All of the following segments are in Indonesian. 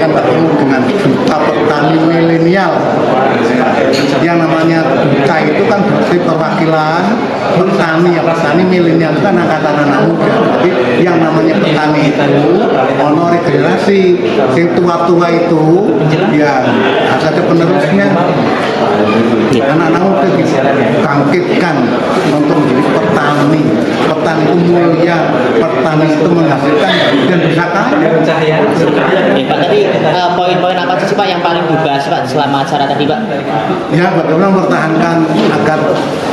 akan ketemu dengan duta petani milenial. Yang namanya duta itu kan berarti perwakilan petani, ya petani milenial itu kan angkatan anak muda. Jadi yang namanya petani itu ono regenerasi, yang tua-tua itu ya harus ada penerusnya. Anak-anak muda dibangkitkan untuk menjadi petani. Petani itu mulia, petani itu menghasilkan dan bisa kaya. Pak, tadi poin-poin apa sih Pak yang paling dibahas Pak selama acara tadi Pak? Ya, bagaimana mempertahankan agar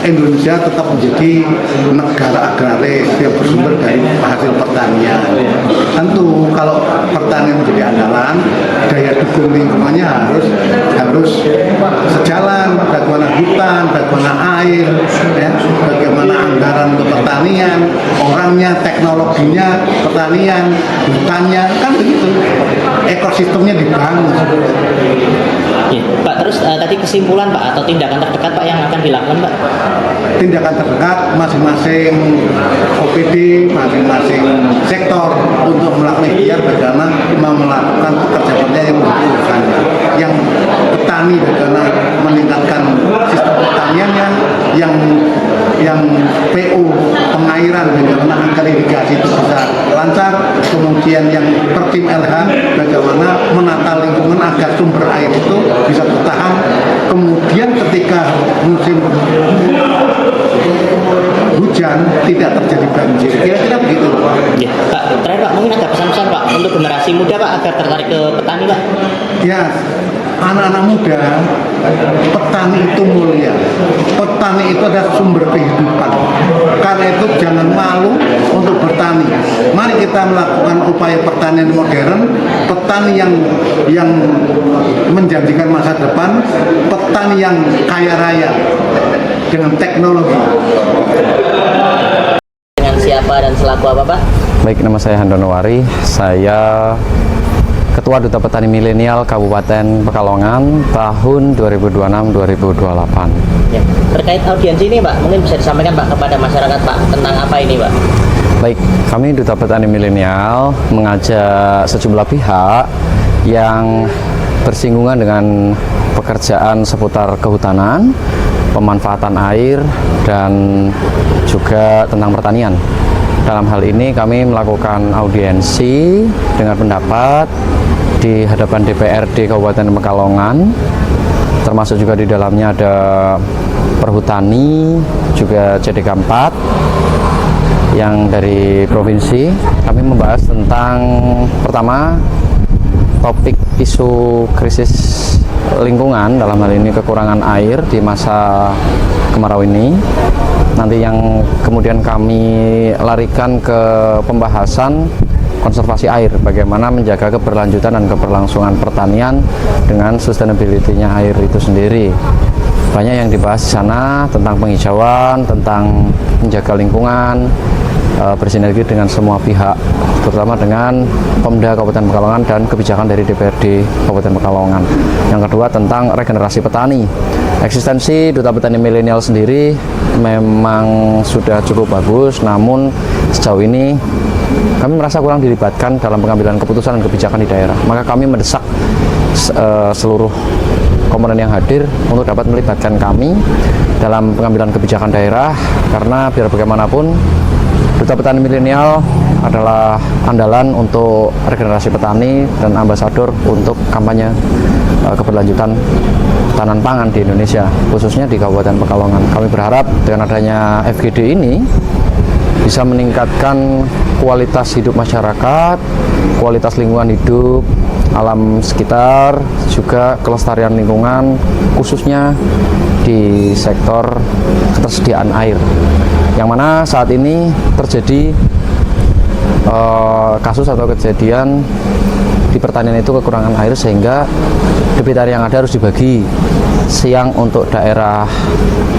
Indonesia tetap menjadi negara agraris yang bersumber dari hasil pertanian. Tentu kalau pertanian menjadi andalan, daya dukung lingkungannya harus sejalan. Bagaimana hutan, bagaimana air, ya, bagaimana anggaran untuk pertanian, orangnya, teknologinya, pertanian, hutannya, kan begitu. Ekosistemnya dibangun. Ya, Pak, terus tadi kesimpulan Pak atau tindakan terdekat Pak yang akan dilakukan Pak? Tindakan terdekat masing-masing OPD, masing-masing sektor untuk melakukan ikhtiar bagaimana melakukan pekerja-pekerja yang membutuhkan, yang petani bagaimana meningkatkan sistem pertaniannya, yang PU pengairan bagaimana agar irigasi itu bisa lancar, kemudian yang Pertim LH bagaimana menata lingkungan agar sumber air itu bisa bertahan, kemudian ketika musim hujan tidak terjadi banjir, kira-kira begitu Pak. Ya, Pak, terakhir Pak, mungkin ada pesan-pesan Pak untuk generasi muda Pak agar tertarik ke petani Pak? Ya, anak-anak muda, petani itu mulia. Petani itu adalah sumber kehidupan. Karena itu jangan malu untuk bertani. Mari kita melakukan upaya pertanian modern, petani yang menjanjikan masa depan, petani yang kaya raya dengan teknologi. Dengan siapa dan selaku apa Pak? Baik, nama saya Handono Wari. Saya Ketua Duta Petani Milenial Kabupaten Pekalongan tahun 2026-2028. Ya, terkait audiensi ini Pak, mungkin bisa disampaikan Pak kepada masyarakat Pak tentang apa ini Pak? Baik, kami Duta Petani Milenial mengajak sejumlah pihak yang bersinggungan dengan pekerjaan seputar kehutanan, pemanfaatan air, dan juga tentang pertanian. Dalam hal ini kami melakukan audiensi dengan pendapat di hadapan DPRD Kabupaten Pekalongan, termasuk juga di dalamnya ada Perhutani, juga CDK 4 yang dari provinsi. Kami membahas tentang pertama topik isu krisis lingkungan, dalam hal ini kekurangan air di masa kemarau ini. Nanti yang kemudian kami larikan ke pembahasan konservasi air, bagaimana menjaga keberlanjutan dan keberlangsungan pertanian dengan sustainability-nya air itu sendiri. Banyak yang dibahas di sana tentang penghijauan, tentang menjaga lingkungan, bersinergi dengan semua pihak, terutama dengan Pemda Kabupaten Pekalongan dan kebijakan dari DPRD Kabupaten Pekalongan. Yang kedua tentang regenerasi petani. Eksistensi Duta Petani Milenial sendiri memang sudah cukup bagus, namun sejauh ini kami merasa kurang dilibatkan dalam pengambilan keputusan dan kebijakan di daerah. Maka kami mendesak seluruh komponen yang hadir untuk dapat melibatkan kami dalam pengambilan kebijakan daerah, karena biar bagaimanapun Duta Petani Milenial adalah andalan untuk regenerasi petani dan ambasador untuk kampanye keberlanjutan ketahanan pangan di Indonesia, khususnya di Kabupaten Pekalongan. Kami berharap dengan adanya FGD ini bisa meningkatkan kualitas hidup masyarakat, kualitas lingkungan hidup, alam sekitar, juga kelestarian lingkungan, khususnya di sektor ketersediaan air, yang mana saat ini terjadi kasus atau kejadian di pertanian itu kekurangan air, sehingga debit air yang ada harus dibagi, siang untuk daerah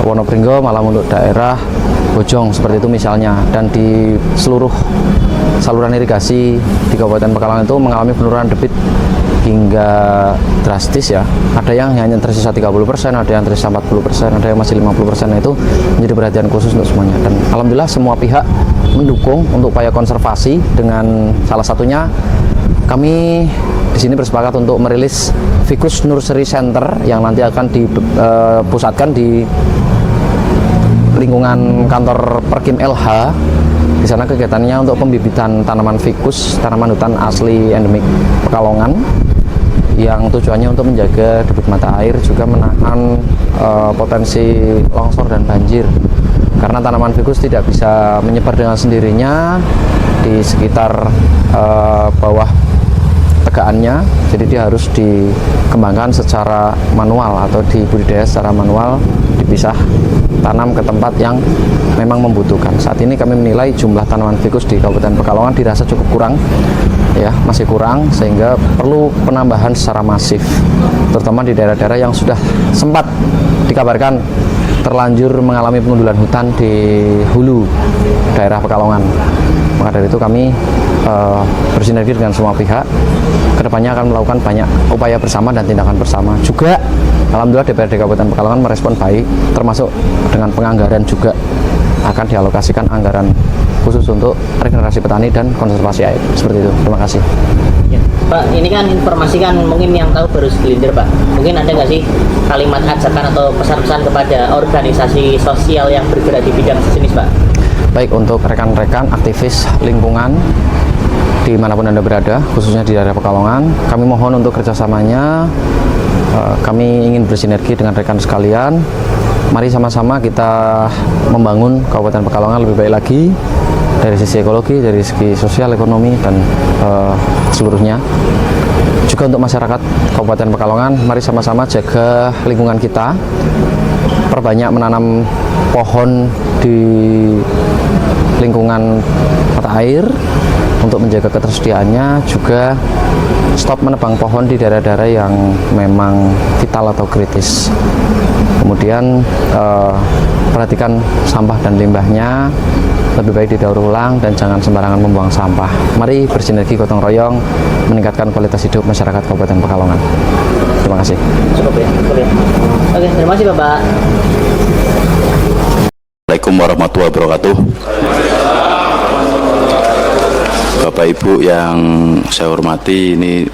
Wonopringgo, malam untuk daerah Bojong, seperti itu misalnya. Dan di seluruh saluran irigasi di Kabupaten Pekalongan itu mengalami penurunan debit hingga drastis ya. Ada yang hanya tersisa 30%, ada yang tersisa 40%, ada yang masih 50%. Nah, itu menjadi perhatian khusus untuk semuanya. Dan alhamdulillah semua pihak mendukung untuk upaya konservasi, dengan salah satunya kami di sini bersepakat untuk merilis Fikus Nursery Center yang nanti akan dipusatkan di lingkungan kantor Perkim LH. Di sana kegiatannya untuk pembibitan tanaman fikus, tanaman hutan asli endemik Pekalongan, yang tujuannya untuk menjaga debit mata air, juga menahan potensi longsor dan banjir. Karena tanaman fikus tidak bisa menyebar dengan sendirinya di sekitar bawah tegaannya, jadi dia harus dikembangkan secara manual atau dibudidaya secara manual, dipisah tanam ke tempat yang memang membutuhkan. Saat ini kami menilai jumlah tanaman fikus di Kabupaten Pekalongan dirasa cukup kurang, ya, masih kurang, sehingga perlu penambahan secara masif, terutama di daerah-daerah yang sudah sempat dikabarkan terlanjur mengalami pengundulan hutan di hulu daerah Pekalongan. Maka dari itu kami bersinergi dengan semua pihak. Kedepannya akan melakukan banyak upaya bersama dan tindakan bersama. Juga alhamdulillah DPRD Kabupaten Pekalongan merespon baik, termasuk dengan penganggaran juga akan dialokasikan anggaran khusus untuk regenerasi petani dan konservasi air. Seperti itu. Terima kasih. Ya. Pak, ini kan informasi kan mungkin yang tahu baru segelintir, Pak. Mungkin ada nggak sih kalimat ajakan atau pesan-pesan kepada organisasi sosial yang bergerak di bidang sejenis, Pak? Baik, untuk rekan-rekan aktivis lingkungan dimanapun Anda berada, khususnya di daerah Pekalongan, kami mohon untuk kerjasamanya. Kami ingin bersinergi dengan rekan sekalian. Mari sama-sama kita membangun Kabupaten Pekalongan lebih baik lagi dari sisi ekologi, dari segi sosial, ekonomi, dan seluruhnya. Juga untuk masyarakat Kabupaten Pekalongan, mari sama-sama jaga lingkungan kita, perbanyak menanam pohon di lingkungan mata air untuk menjaga ketersediaannya, juga stop menebang pohon di daerah-daerah yang memang vital atau kritis. Kemudian perhatikan sampah dan limbahnya, lebih baik didaur ulang dan jangan sembarangan membuang sampah. Mari bersinergi gotong royong meningkatkan kualitas hidup masyarakat Kabupaten Pekalongan. Terima kasih. Cukup ya, cukup ya. Oke, terima kasih Bapak. Assalamualaikum warahmatullahi wabarakatuh. Bapak Ibu yang saya hormati, ini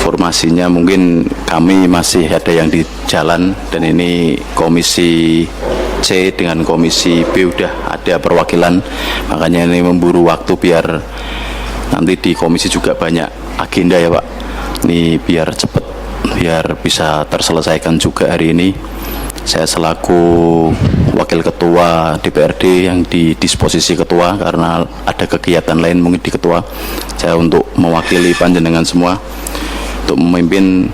informasinya mungkin kami masih ada yang di jalan, dan ini Komisi C dengan Komisi B udah ada perwakilan, makanya ini memburu waktu biar nanti di komisi juga banyak agenda ya Pak. Ini biar cepat, biar bisa terselesaikan juga hari ini. Saya selaku Wakil Ketua DPRD yang di disposisi Ketua karena ada kegiatan lain mungkin di Ketua, saya untuk mewakili panjenengan semua untuk memimpin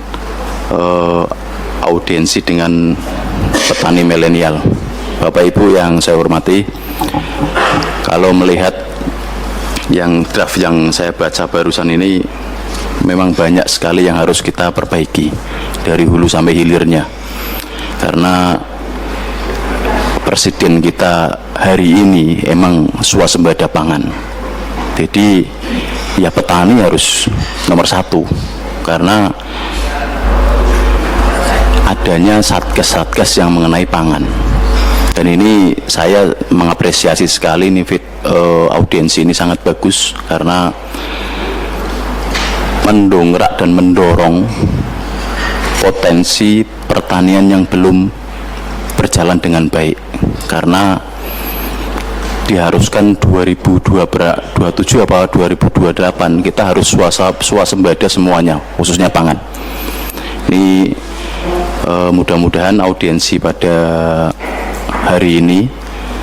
audiensi dengan petani milenial. Bapak Ibu yang saya hormati, kalau melihat yang draft yang saya baca barusan ini, memang banyak sekali yang harus kita perbaiki dari hulu sampai hilirnya. Karena presiden kita hari ini emang swasembada pangan, jadi ya petani harus nomor satu, karena adanya satgas-satgas yang mengenai pangan. Dan ini saya mengapresiasi sekali nih audiensi ini sangat bagus, karena mendongkrak dan mendorong potensi pertanian yang belum berjalan dengan baik, karena diharuskan 2027 apa 2028 kita harus swasembada semuanya, khususnya pangan. Ini mudah-mudahan audiensi pada hari ini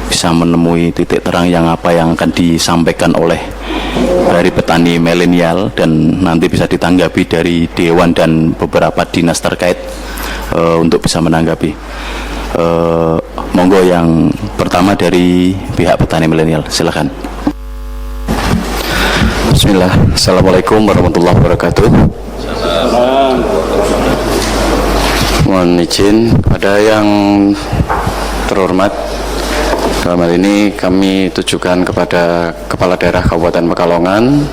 bisa menemui titik terang yang apa yang akan disampaikan oleh dari petani milenial, dan nanti bisa ditanggapi dari Dewan dan beberapa dinas terkait untuk bisa menanggapi. Monggo yang pertama dari pihak petani milenial, silakan. Bismillah. Assalamualaikum warahmatullahi wabarakatuh. Mohon izin pada yang terhormat, dalam hal ini kami tujukan kepada Kepala Daerah Kabupaten Pekalongan,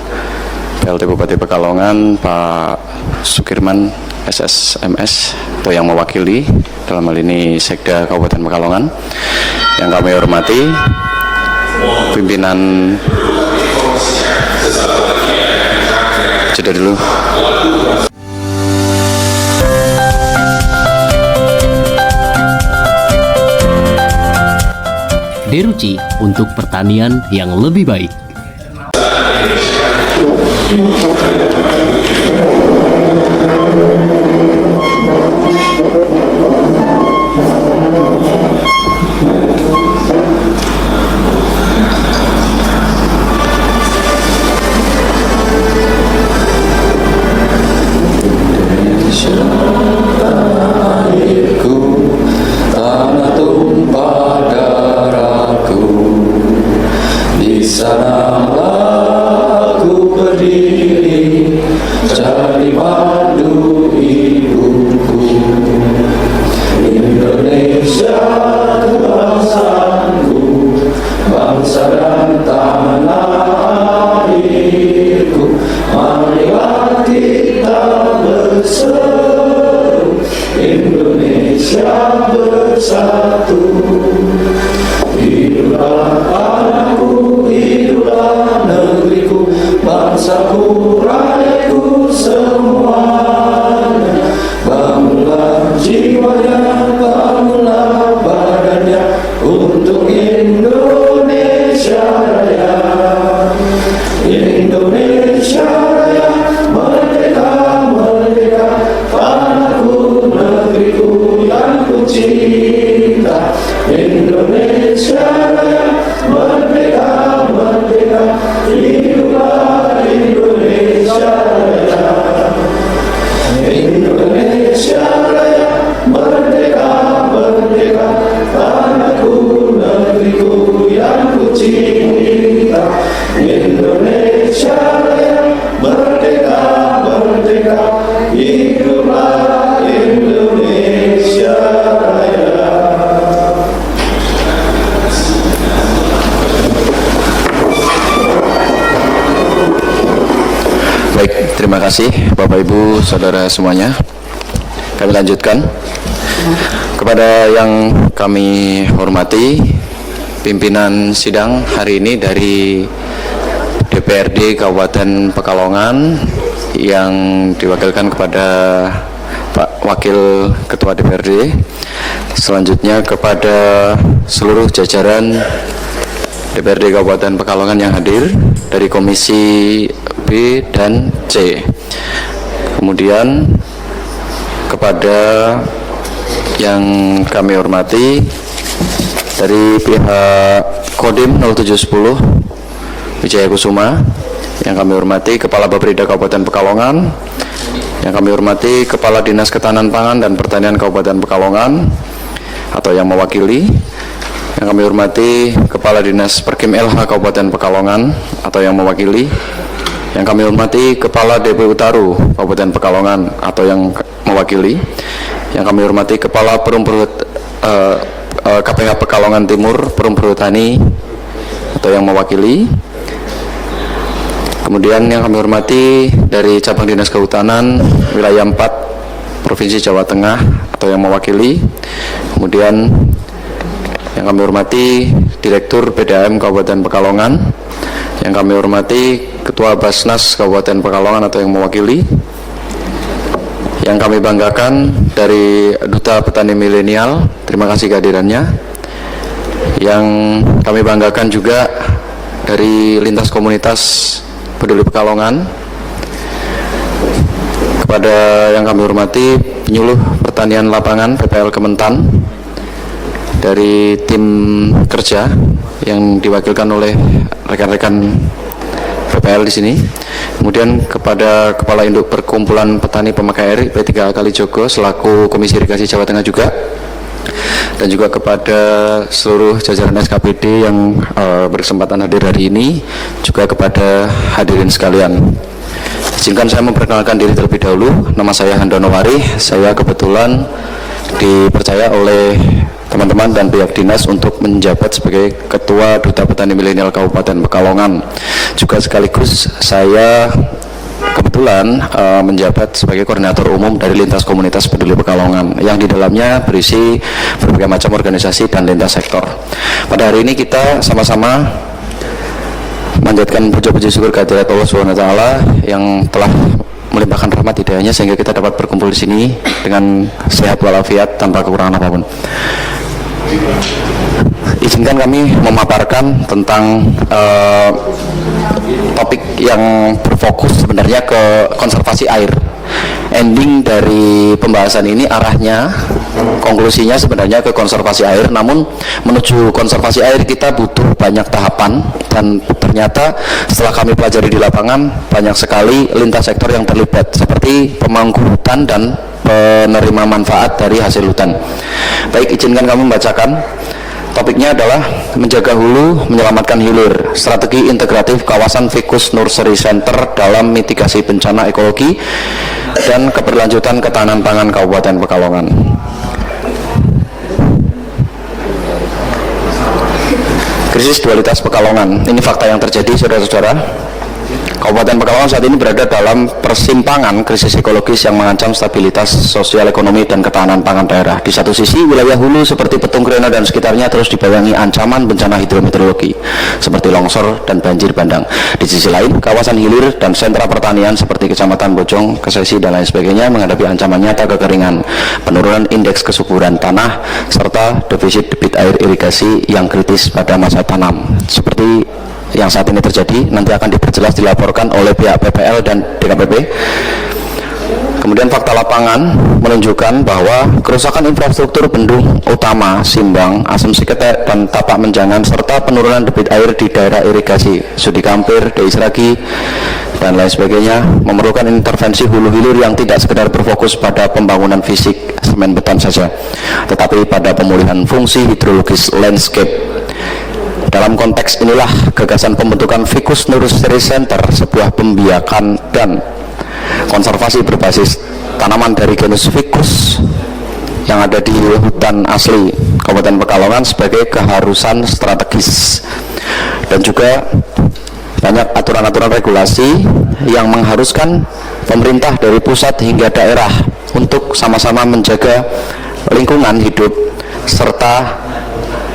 PLT Bupati Pekalongan, Pak Sukirman SSMS, atau yang mewakili, dalam hal ini Sekda Kabupaten Pekalongan, yang kami hormati, pimpinan Jeda dulu. Deruci untuk pertanian yang lebih baik. Tanah tumpah darahku, di sanalah aku berdiri, cari madu ibuku. Indonesia kebangsaanku, bangsa dan tanah airku, marilah kita berseru, Indonesia bersatu. Hiduplah anakku, hiduplah negeriku, bangsaku, rakyatku semuanya. Bangunlah jiwanya, bangunlah badannya, untuk Indonesia Raya. Indonesia Raya, merdeka, merdeka, tanahku, negeriku yang ku cinta. Indonesia Raya, merdeka, merdeka, hiduplah Indonesia Raya. Indonesia Raya, merdeka, merdeka, tanahku, negeriku yang ku cinta. Indonesia Raya, merdeka, merdeka, hiduplah Indonesia Raya. Baik, terima kasih Bapak Ibu Saudara semuanya. Kami lanjutkan. Kepada yang kami hormati, pimpinan sidang hari ini dari DPRD Kabupaten Pekalongan yang diwakilkan kepada Pak Wakil Ketua DPRD. Selanjutnya kepada seluruh jajaran DPRD Kabupaten Pekalongan yang hadir dari Komisi B dan C. Kemudian kepada yang kami hormati dari pihak Kodim 0710 Wijaya Kusuma, yang kami hormati Kepala Bapeda Kabupaten Pekalongan, yang kami hormati Kepala Dinas Ketahanan Pangan dan Pertanian Kabupaten Pekalongan atau yang mewakili, yang kami hormati Kepala Dinas Perkim LH Kabupaten Pekalongan atau yang mewakili, yang kami hormati Kepala DPU Taru Kabupaten Pekalongan atau yang mewakili, yang kami hormati Kepala KPH Pekalongan Timur Perum Perhutani atau yang mewakili, kemudian yang kami hormati dari Cabang Dinas Kehutanan Wilayah 4 Provinsi Jawa Tengah atau yang mewakili, kemudian yang kami hormati Direktur PDAM Kabupaten Pekalongan, yang kami hormati Ketua Basnas Kabupaten Pekalongan atau yang mewakili, yang kami banggakan dari Duta Petani Milenial, terima kasih kehadirannya, yang kami banggakan juga dari lintas komunitas Peduli Pekalongan, kepada yang kami hormati penyuluh pertanian lapangan PPL Kementan dari tim kerja yang diwakilkan oleh rekan-rekan PPL di sini. Kemudian kepada Kepala Induk Perkumpulan Petani Pemakai Air P3A Kalijogo selaku Komisi Irigasi Jawa Tengah juga, dan juga kepada seluruh jajaran SKPD yang berkesempatan hadir hari ini, juga kepada hadirin sekalian. Izinkan saya memperkenalkan diri terlebih dahulu. Nama saya Handono Wari. Saya kebetulan dipercaya oleh teman-teman dan pihak dinas untuk menjabat sebagai Ketua Duta Petani Milenial Kabupaten Pekalongan. Juga sekaligus saya kebetulan menjabat sebagai koordinator umum dari lintas komunitas Peduli Pekalongan, yang di dalamnya berisi berbagai macam organisasi dan lintas sektor. Pada hari ini kita sama-sama Manjatkan puja-puji syukur kehadirat Allah SWT yang telah melimpahkan rahmat hidayahnya sehingga kita dapat berkumpul di sini dengan sehat walafiat tanpa kekurangan apapun. Izinkan kami memaparkan tentang topik yang berfokus sebenarnya ke konservasi air. Ending dari pembahasan ini arahnya, konklusinya sebenarnya ke konservasi air. Namun menuju konservasi air kita butuh banyak tahapan, dan ternyata setelah kami pelajari di lapangan banyak sekali lintas sektor yang terlibat, seperti pemangku hutan dan penerima manfaat dari hasil hutan. Baik, izinkan kami membacakan. Topiknya adalah menjaga hulu, menyelamatkan hilir, strategi integratif kawasan Ficus Nursery Center dalam mitigasi bencana ekologi dan keberlanjutan ketahanan pangan Kabupaten Pekalongan. Krisis dualitas Pekalongan, ini fakta yang terjadi, saudara-saudara. Kabupaten Pekalongan saat ini berada dalam persimpangan krisis ekologis yang mengancam stabilitas sosial ekonomi dan ketahanan pangan daerah. Di satu sisi, wilayah hulu seperti Petung Krena dan sekitarnya terus dibayangi ancaman bencana hidrometeorologi seperti longsor dan banjir bandang. Di sisi lain, kawasan hilir dan sentra pertanian seperti Kecamatan Bojong, Kesesi dan lain sebagainya menghadapi ancaman nyata kekeringan, penurunan indeks kesuburan tanah, serta defisit debit air irigasi yang kritis pada masa tanam. Seperti yang saat ini terjadi, nanti akan diperjelas dilaporkan oleh pihak PPL dan DKPP. Kemudian fakta lapangan menunjukkan bahwa kerusakan infrastruktur bendung utama Simbang, Asem Sikete, dan Tapak Menjangan, serta penurunan debit air di daerah irigasi Sudi Kampir, Dei Seragi, dan lain sebagainya memerlukan intervensi hulu hilir yang tidak sekedar berfokus pada pembangunan fisik semen beton saja, tetapi pada pemulihan fungsi hidrologis landscape. Dalam konteks inilah gagasan pembentukan Ficus Nursery Center, sebuah pembiakan dan konservasi berbasis tanaman dari genus Ficus yang ada di hutan asli Kabupaten Pekalongan sebagai keharusan strategis, dan juga banyak aturan-aturan regulasi yang mengharuskan pemerintah dari pusat hingga daerah untuk sama-sama menjaga lingkungan hidup serta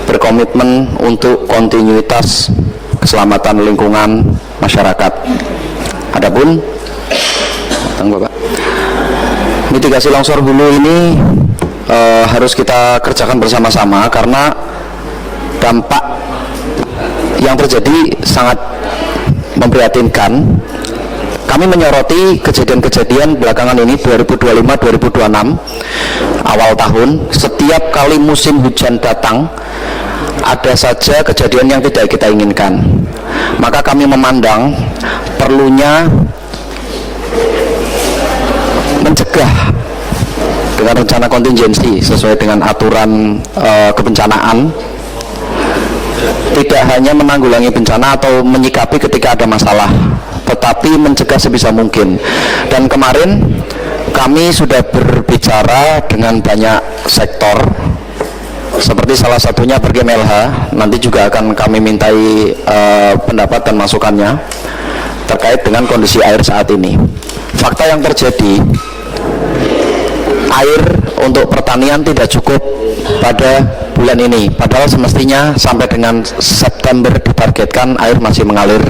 berkomitmen untuk kontinuitas keselamatan lingkungan masyarakat. Adapun mitigasi longsor hulu ini harus kita kerjakan bersama-sama karena dampak yang terjadi sangat memprihatinkan. Kami menyoroti kejadian-kejadian belakangan ini 2025-2026 awal tahun, setiap kali musim hujan datang ada saja kejadian yang tidak kita inginkan. Maka kami memandang perlunya mencegah dengan rencana kontingensi sesuai dengan aturan kebencanaan, tidak hanya menanggulangi bencana atau menyikapi ketika ada masalah, tetapi mencegah sebisa mungkin. Dan kemarin kami sudah berbicara dengan banyak sektor, seperti salah satunya Pergem LH. Nanti juga akan kami mintai pendapat dan masukannya terkait dengan kondisi air saat ini. Fakta yang terjadi, air untuk pertanian tidak cukup pada bulan ini, padahal semestinya sampai dengan September ditargetkan air masih mengalir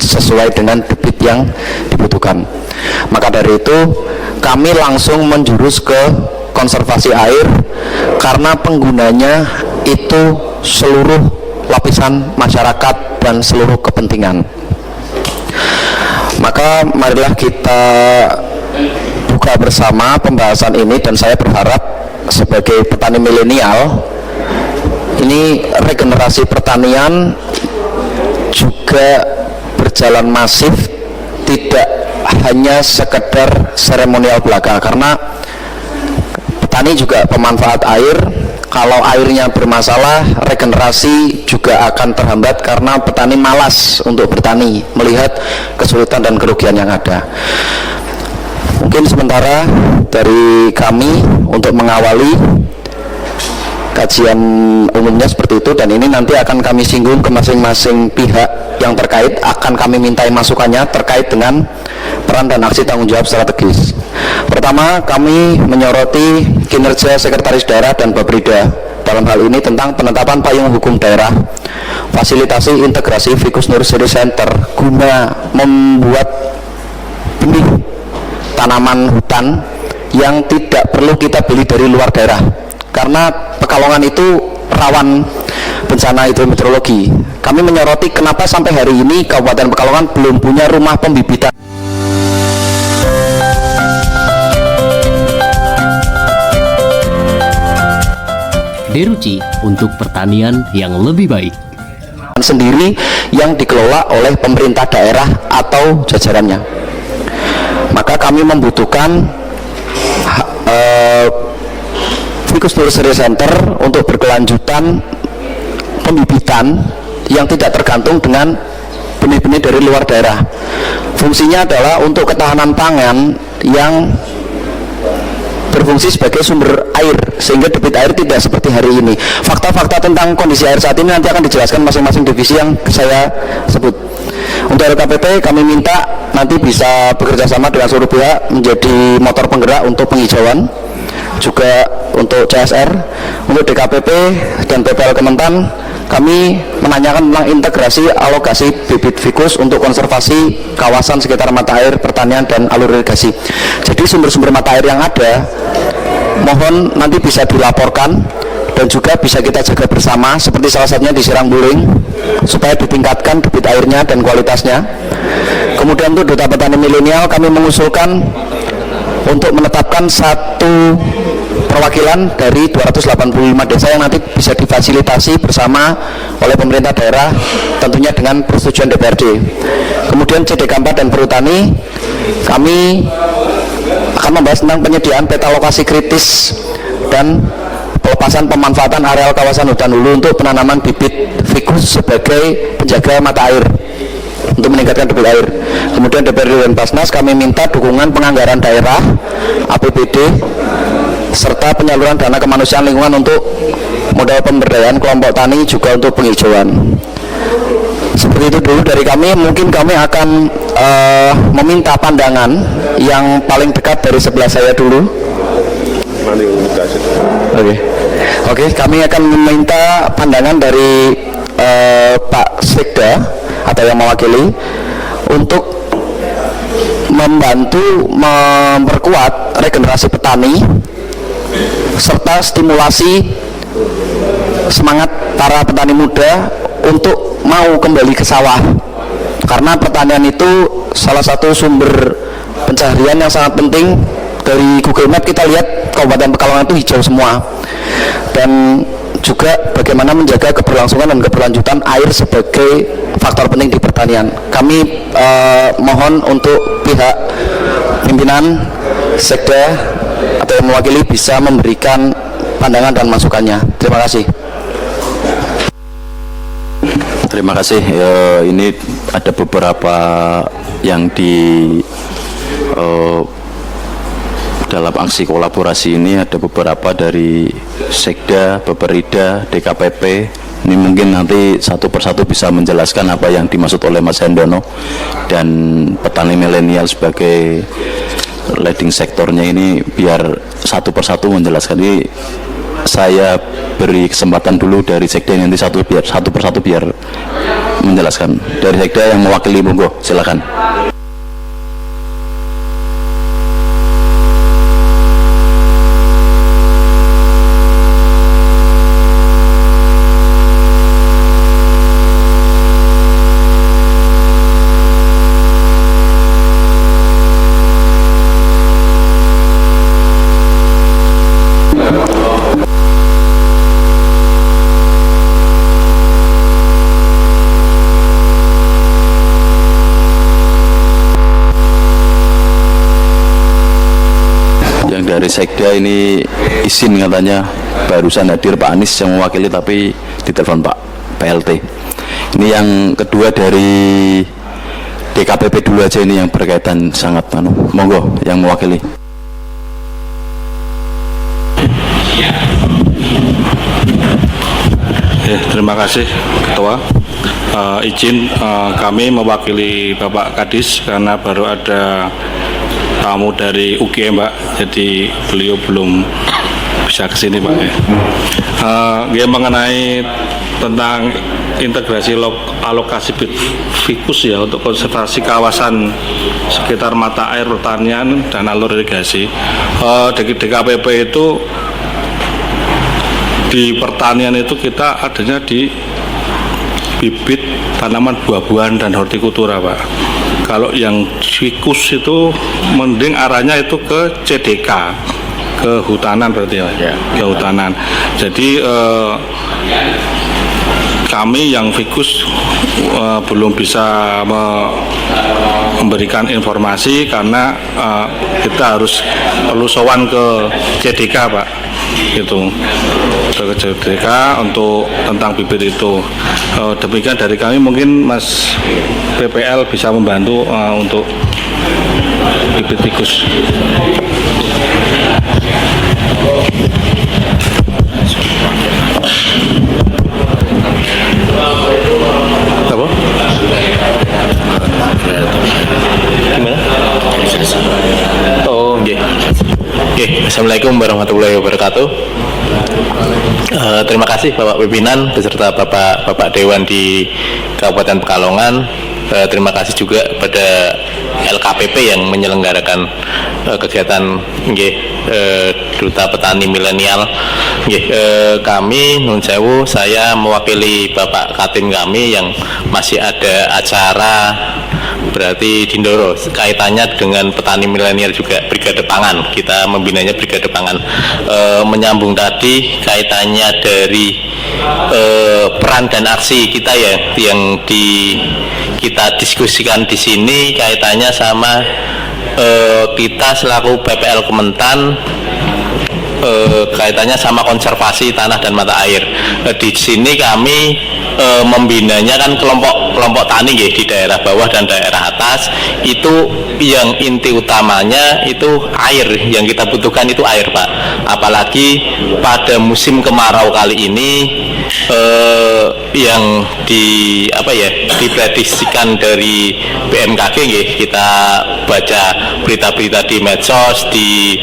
sesuai dengan debit yang dibutuhkan. Maka dari itu kami langsung menjurus ke konservasi air karena penggunanya itu seluruh lapisan masyarakat dan seluruh kepentingan. Maka marilah kita buka bersama pembahasan ini, dan saya berharap sebagai petani milenial ini regenerasi pertanian juga berjalan masif, tidak hanya sekedar seremonial belaka, karena petani juga pemanfaat air. Kalau airnya bermasalah, regenerasi juga akan terhambat karena petani malas untuk bertani melihat kesulitan dan kerugian yang ada. Mungkin sementara dari kami untuk mengawali kajian umumnya seperti itu, dan ini nanti akan kami singgung ke masing-masing pihak yang terkait, akan kami mintai masukannya terkait dengan peran dan aksi tanggung jawab strategis. Pertama, kami menyoroti kinerja Sekretaris Daerah dan Baprida dalam hal ini tentang penetapan payung hukum daerah, fasilitasi integrasi Ficus Nursery Center guna membuat benih tanaman hutan yang tidak perlu kita beli dari luar daerah, karena Pekalongan itu rawan bencana hidrometeorologi. Kami menyoroti kenapa sampai hari ini Kabupaten Pekalongan belum punya rumah pembibitan. Deruci untuk pertanian yang lebih baik. Sendiri yang dikelola oleh pemerintah daerah atau jajarannya. Maka kami membutuhkan Ficus Nursery Center untuk berkelanjutan pembibitan yang tidak tergantung dengan benih-benih dari luar daerah. Fungsinya adalah untuk ketahanan pangan yang berfungsi sebagai sumber air, sehingga debit air tidak seperti hari ini. Fakta-fakta tentang kondisi air saat ini nanti akan dijelaskan masing-masing divisi yang saya sebut. Untuk LKPP kami minta nanti bisa bekerja sama dengan seluruh pihak menjadi motor penggerak untuk penghijauan, juga untuk CSR. Untuk DKPP dan PPL Kementan kami menanyakan tentang integrasi alokasi bibit ficus untuk konservasi kawasan sekitar mata air pertanian dan alur irigasi. Jadi sumber-sumber mata air yang ada mohon nanti bisa dilaporkan dan juga bisa kita jaga bersama, seperti salah satunya di Sirangbuling, supaya ditingkatkan debit airnya dan kualitasnya. Kemudian untuk Duta Petani Milenial kami mengusulkan untuk menetapkan satu perwakilan dari 285 desa yang nanti bisa difasilitasi bersama oleh pemerintah daerah, tentunya dengan persetujuan DPRD. Kemudian CD4 dan Perhutani kami akan membahas tentang penyediaan peta lokasi kritis dan pelepasan pemanfaatan areal kawasan hutan hulu untuk penanaman bibit ficus sebagai penjaga mata air untuk meningkatkan debit air. Kemudian DPRD dan Basnas kami minta dukungan penganggaran daerah, APBD, serta penyaluran dana kemanusiaan lingkungan untuk modal pemberdayaan kelompok tani, juga untuk penghijauan. Seperti itu dulu dari kami. Mungkin kami akan meminta pandangan yang paling dekat dari sebelah saya dulu. Oke, kami akan meminta pandangan dari Pak Sekda atau yang mewakili untuk membantu memperkuat regenerasi petani serta stimulasi semangat para petani muda untuk mau kembali ke sawah, karena pertanian itu salah satu sumber pencaharian yang sangat penting. Dari Google Map kita lihat Kabupaten Pekalongan itu hijau semua, dan juga bagaimana menjaga keberlangsungan dan keberlanjutan air sebagai faktor penting di pertanian. Kami mohon untuk pihak pimpinan Sekda atau yang mewakili bisa memberikan pandangan dan masukannya. Terima kasih. Terima kasih. Ini ada beberapa yang di dalam aksi kolaborasi ini ada beberapa dari Sekda, Beperida, DKPP. Ini mungkin nanti satu persatu bisa menjelaskan apa yang dimaksud oleh Mas Hendono, dan petani milenial sebagai leading sektornya ini biar satu persatu menjelaskan. Ini saya beri kesempatan dulu dari Sekda, nanti satu persatu biar menjelaskan. Dari Sekda yang mewakili, monggo silakan. Dari Sekda ini izin katanya barusan hadir Pak Anies yang mewakili, tapi ditelepon Pak PLT. Ini yang kedua dari DKPP dulu aja, ini yang berkaitan sangat monggo yang mewakili. Terima kasih Ketua. Izin kami mewakili Bapak Kadis karena baru ada tamu dari UGM, Pak, jadi beliau belum bisa ke sini Pak. Ya mengenai tentang integrasi alokasi fikus ya untuk konservasi kawasan sekitar mata air pertanian dan alur irigasi. DKPP itu di pertanian itu kita adanya di bibit tanaman buah-buahan dan hortikultura Pak. Kalau yang fikus itu mending arahnya itu ke CDK, kehutanan berarti ya, kehutanan. Jadi kami yang fikus belum bisa memberikan informasi karena kita harus perlu sowan ke CDK Pak, itu ke CDK untuk tentang bibit itu. Demikian dari kami, mungkin Mas PPL bisa membantu untuk bibit tikus. Apa? Gimana? Oh, nggih. Nggih, Assalamualaikum warahmatullahi wabarakatuh. Terima kasih Bapak Pimpinan beserta Bapak Dewan di Kabupaten Pekalongan. Terima kasih juga pada LKPP yang menyelenggarakan kegiatan Duta Petani Milenial. Kami nun sewu, saya mewakili Bapak Katim kami yang masih ada acara berarti di Ndoro kaitannya dengan petani milenial juga Brigade Pangan. Kita membinanya Brigade Pangan. Menyambung tadi kaitannya dari peran dan aksi kita ya yang kita diskusikan di sini kaitannya sama kita selaku PPL Kementan kaitannya sama konservasi tanah dan mata air. Di sini kami membinanya kan kelompok tani di daerah bawah dan daerah atas. Itu yang inti utamanya itu air, yang kita butuhkan itu air Pak. Apalagi pada musim kemarau kali ini yang diprediksikan dari BMKG kita baca berita-berita di medsos, di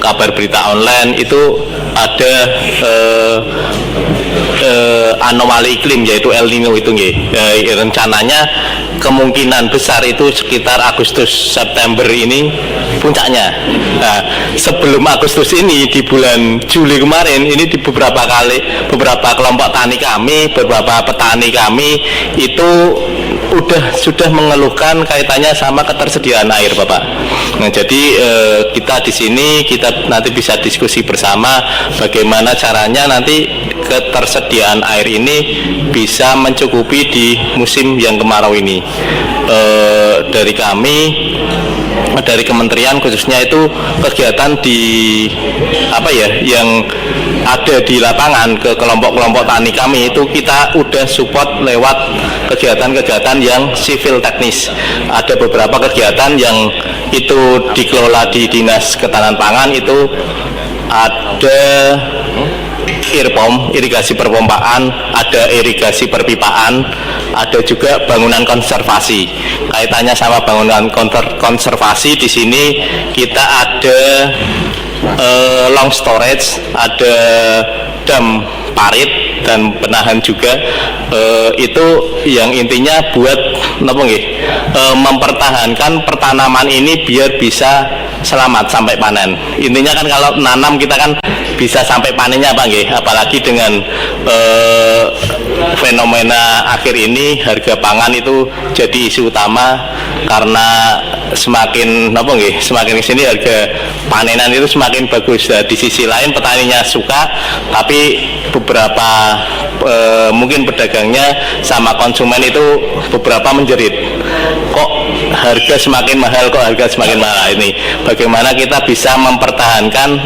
kabar berita online itu ada anomali iklim yaitu El Nino itu rencananya kemungkinan besar itu sekitar Agustus September ini puncaknya. Nah, sebelum Agustus ini di bulan Juli kemarin ini di beberapa kelompok tani kami, beberapa petani kami itu sudah mengeluhkan kaitannya sama ketersediaan air Bapak. Nah, jadi kita di sini kita nanti bisa diskusi bersama bagaimana caranya nanti ketersediaan air ini bisa mencukupi di musim yang kemarau ini. Dari kami, dari kementerian khususnya itu kegiatan yang ada di lapangan ke kelompok-kelompok tani kami itu kita udah support lewat kegiatan-kegiatan yang sivil teknis. Ada beberapa kegiatan yang itu dikelola di Dinas Ketahanan Pangan, itu ada IRPOM, irigasi perpompaan, ada irigasi perpipaan, ada juga bangunan konservasi. Kaitannya sama bangunan konservasi di sini kita ada long storage, ada dam parit dan penahan juga. Itu yang intinya buat mempertahankan pertanaman ini biar bisa selamat sampai panen. Intinya kan kalau nanam kita kan bisa sampai panennya Pak nggih, apalagi dengan fenomena akhir ini harga pangan itu jadi isu utama karena semakin kesini harga panenan itu semakin bagus. Nah, di sisi lain petaninya suka, tapi beberapa mungkin pedagangnya sama konsumen itu beberapa menjerit, kok harga semakin mahal, ini bagaimana kita bisa mempertahankan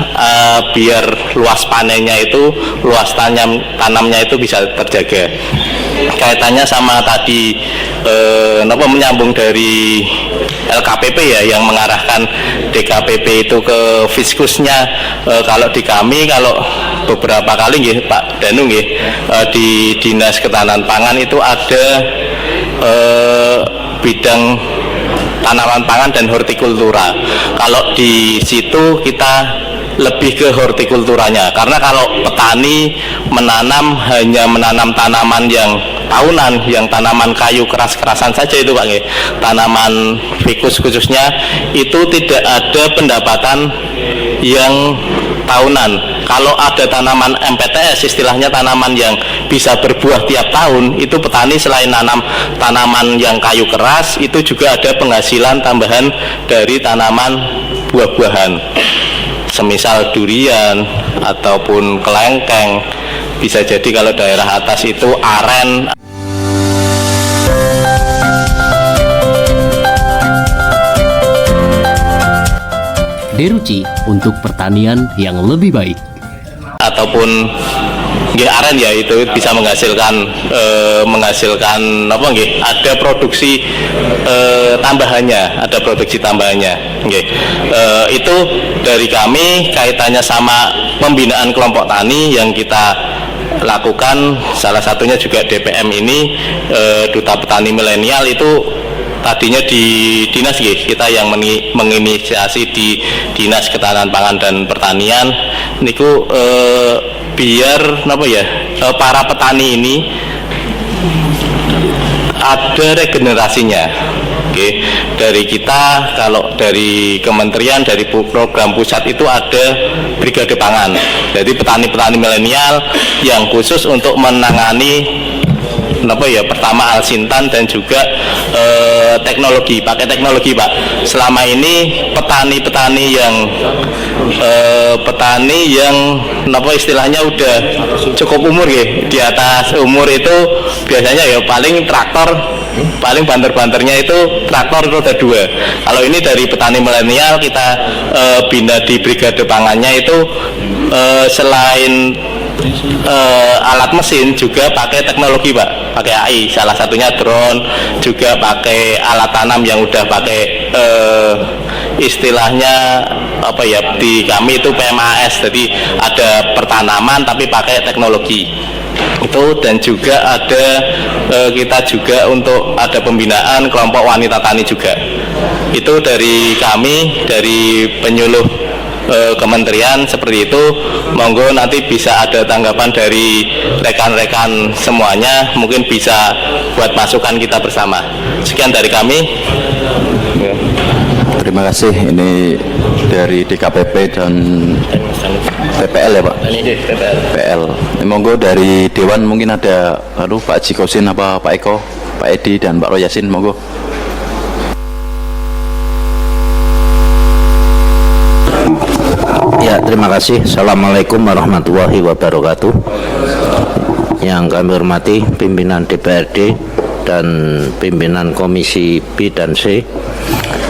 biar luas panennya itu, luas tanamnya itu bisa terjaga. Kaitannya sama tadi menyambung dari LKPP ya yang mengarahkan DKPP itu ke fiskusnya. Kalau di kami, kalau beberapa kali Pak Danu di Dinas Ketahanan Pangan itu ada bidang tanaman pangan dan hortikultura. Kalau di situ kita lebih ke hortikulturanya. Karena kalau petani hanya menanam tanaman yang tahunan, yang tanaman kayu keras-kerasan saja itu Pak, tanaman ficus khususnya, itu tidak ada pendapatan yang tahunan. Kalau ada tanaman MPTS, istilahnya tanaman yang bisa berbuah tiap tahun, itu petani selain nanam tanaman yang kayu keras, itu juga ada penghasilan tambahan dari tanaman buah-buahan, semisal durian ataupun kelengkeng. Bisa jadi kalau daerah atas itu aren. Deruci untuk pertanian yang lebih baik. Ataupun aren ya, itu bisa menghasilkan apa nggih, ada produksi tambahannya, itu dari kami kaitannya sama pembinaan kelompok tani yang kita lakukan. Salah satunya juga DPM ini, Duta Petani Milenial, itu tadinya di dinas kita yang menginisiasi di Dinas Ketahanan Pangan dan Pertanian niku, biar para petani ini ada regenerasinya. Dari kita, kalau dari kementerian, dari program pusat itu ada brigade pangan. Jadi petani-petani milenial yang khusus untuk menangani pertama alsintan dan juga teknologi, pakai teknologi Pak. Selama ini petani-petani yang istilahnya udah cukup umur di atas umur itu biasanya ya paling traktor, paling banter-banternya itu traktor roda 2. Kalau ini dari petani milenial kita bina di brigade pangannya itu, selain alat mesin juga pakai teknologi Pak, pakai AI, salah satunya drone, juga pakai alat tanam yang udah pakai istilahnya di kami itu PMAS, jadi ada pertanaman tapi pakai teknologi itu. Dan juga ada kita juga untuk ada pembinaan kelompok wanita tani juga, itu dari kami, dari penyuluh kementerian seperti itu. Monggo nanti bisa ada tanggapan dari rekan-rekan semuanya, mungkin bisa buat masukan kita bersama. Sekian dari kami. Terima kasih. Ini dari DKPP dan PPL ya Pak? PPL. Monggo dari Dewan mungkin ada Pak Haji Kosin, apa Pak Eko, Pak Edi dan Pak Roy Yasin, monggo. Ya, terima kasih. Assalamualaikum warahmatullahi wabarakatuh. Yang kami hormati pimpinan DPRD dan pimpinan Komisi B dan C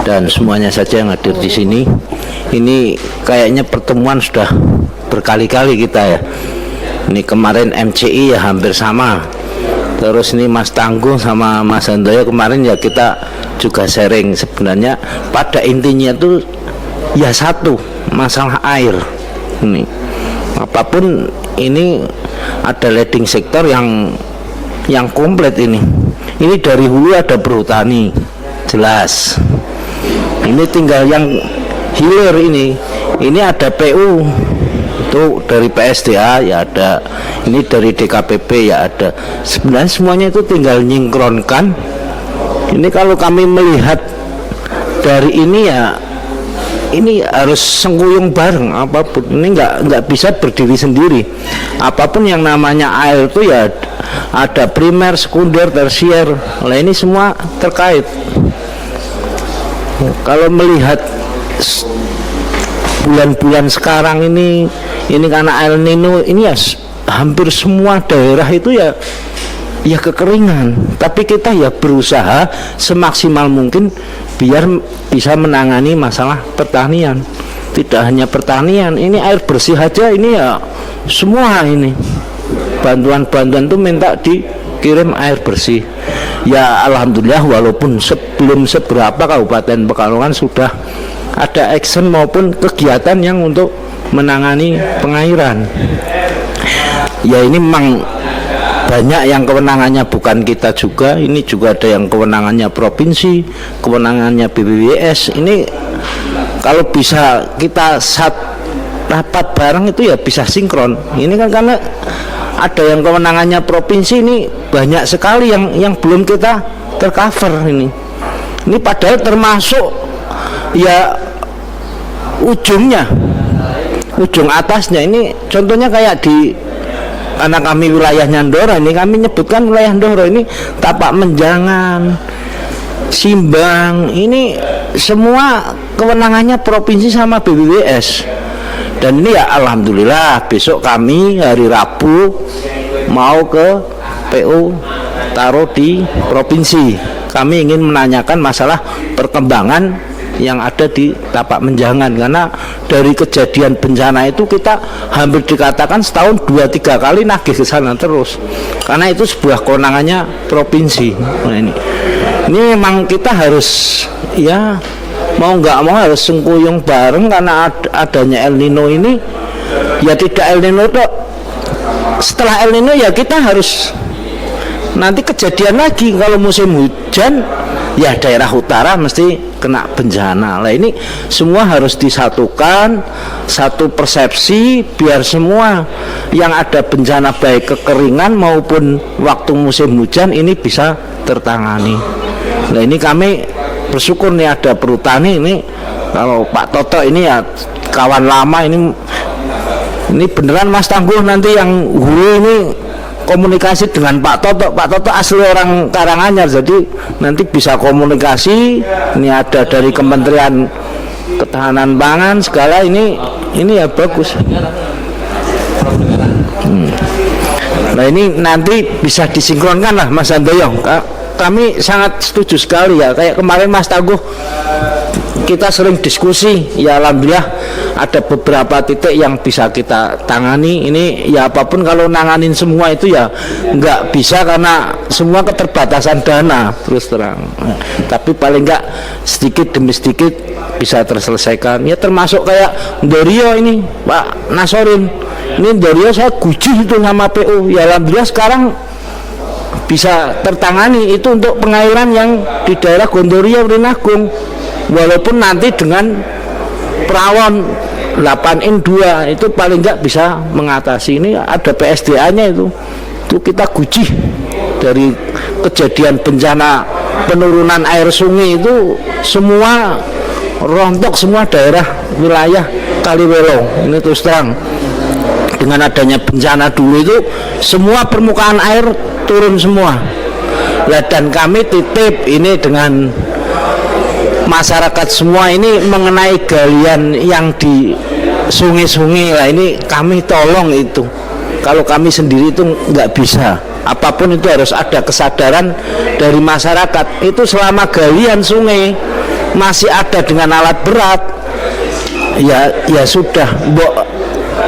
dan semuanya saja yang hadir di sini. Ini kayaknya pertemuan sudah berkali-kali kita ya. Ini kemarin MCI ya hampir sama. Terus ini Mas Tangguh sama Mas Handoyo kemarin ya kita juga sharing. Sebenarnya pada intinya itu ya satu, masalah air. Ini apapun ini ada leading sektor yang komplit ini. Ini dari hulu ada perhutani jelas. Ini tinggal yang hilir ini ada PU itu dari PSDA ya ada, ini dari DKPP ya ada. Sebenarnya semuanya itu tinggal nyingkronkan. Ini kalau kami melihat dari ini ya, ini harus sengguyung bareng. Apapun ini nggak bisa berdiri sendiri. Apapun yang namanya air itu ya ada primer, sekunder, tersier. Nah ini semua terkait. Kalau melihat bulan-bulan sekarang ini karena El Nino ini ya hampir semua daerah itu ya kekeringan. Tapi kita ya berusaha semaksimal mungkin biar bisa menangani masalah pertanian. Tidak hanya pertanian, ini air bersih aja ini ya semua ini bantuan-bantuan itu minta dikirim air bersih. Ya alhamdulillah walaupun sebelum seberapa Kabupaten Pekalongan sudah ada action maupun kegiatan yang untuk menangani pengairan. Ya ini memang banyak yang kewenangannya bukan kita juga, ini juga ada yang kewenangannya provinsi, kewenangannya BPWS. Ini kalau bisa kita rapat bareng itu ya bisa sinkron. Ini kan karena ada yang kewenangannya provinsi, ini banyak sekali yang belum kita tercover ini. Ini padahal termasuk ya ujung atasnya. Ini contohnya kayak di anak kami wilayahnya Ndoro, ini kami nyebutkan wilayah Ndoro ini Tapak Menjangan, Simbang, ini semua kewenangannya provinsi sama BPWS. Dan ini ya alhamdulillah besok kami hari Rabu mau ke PU taruh di provinsi. Kami ingin menanyakan masalah perkembangan yang ada di Tapak Menjangan, karena dari kejadian bencana itu kita hampir dikatakan setahun 2-3 kali nagih ke sana terus, karena itu sebuah kewenangannya provinsi. Nah, ini memang kita harus ya mau nggak mau harus sengkuyung bareng, karena adanya El Nino ini ya tidak El Nino dok. Setelah El Nino ya kita harus nanti kejadian lagi kalau musim hujan ya daerah utara mesti kena bencana. Nah ini semua harus disatukan, satu persepsi biar semua yang ada bencana baik kekeringan maupun waktu musim hujan ini bisa tertangani. Nah ini kami bersyukur nih ada Perhutani ini, kalau Pak Toto ini ya kawan lama ini beneran Mas Tangguh nanti yang hulu ini komunikasi dengan Pak Toto. Pak Toto asli orang Karanganyar, jadi nanti bisa komunikasi. Ini ada dari Kementerian Ketahanan Pangan segala, ini ya bagus. Nah ini nanti bisa disinkronkan lah Mas Handoyo. Kami sangat setuju sekali ya, kayak kemarin Mas Tangguh kita sering diskusi, ya alhamdulillah ada beberapa titik yang bisa kita tangani. Ini ya apapun kalau nanganin semua itu ya nggak bisa karena semua keterbatasan dana terus terang. Tapi paling nggak sedikit demi sedikit bisa terselesaikan. Ya termasuk kayak Dorio ini Pak Nasorin, ini Dorio saya guji itu sama PU. Ya alhamdulillah sekarang bisa tertangani itu untuk pengairan yang di daerah Gondorio Rinakung, walaupun nanti dengan Prawon 8in2 itu paling nggak bisa mengatasi. Ini ada PSDA-nya itu kita guji dari kejadian bencana penurunan air sungai itu semua rontok semua daerah wilayah Kaliwelo. Ini terus terang dengan adanya bencana dulu itu semua permukaan air turun semua. Lah dan kami titip ini dengan masyarakat semua ini mengenai galian yang di sungai-sungai. Lah ini kami tolong itu. Kalau kami sendiri itu nggak bisa. Apapun itu harus ada kesadaran dari masyarakat. Itu selama galian sungai masih ada dengan alat berat, ya sudah.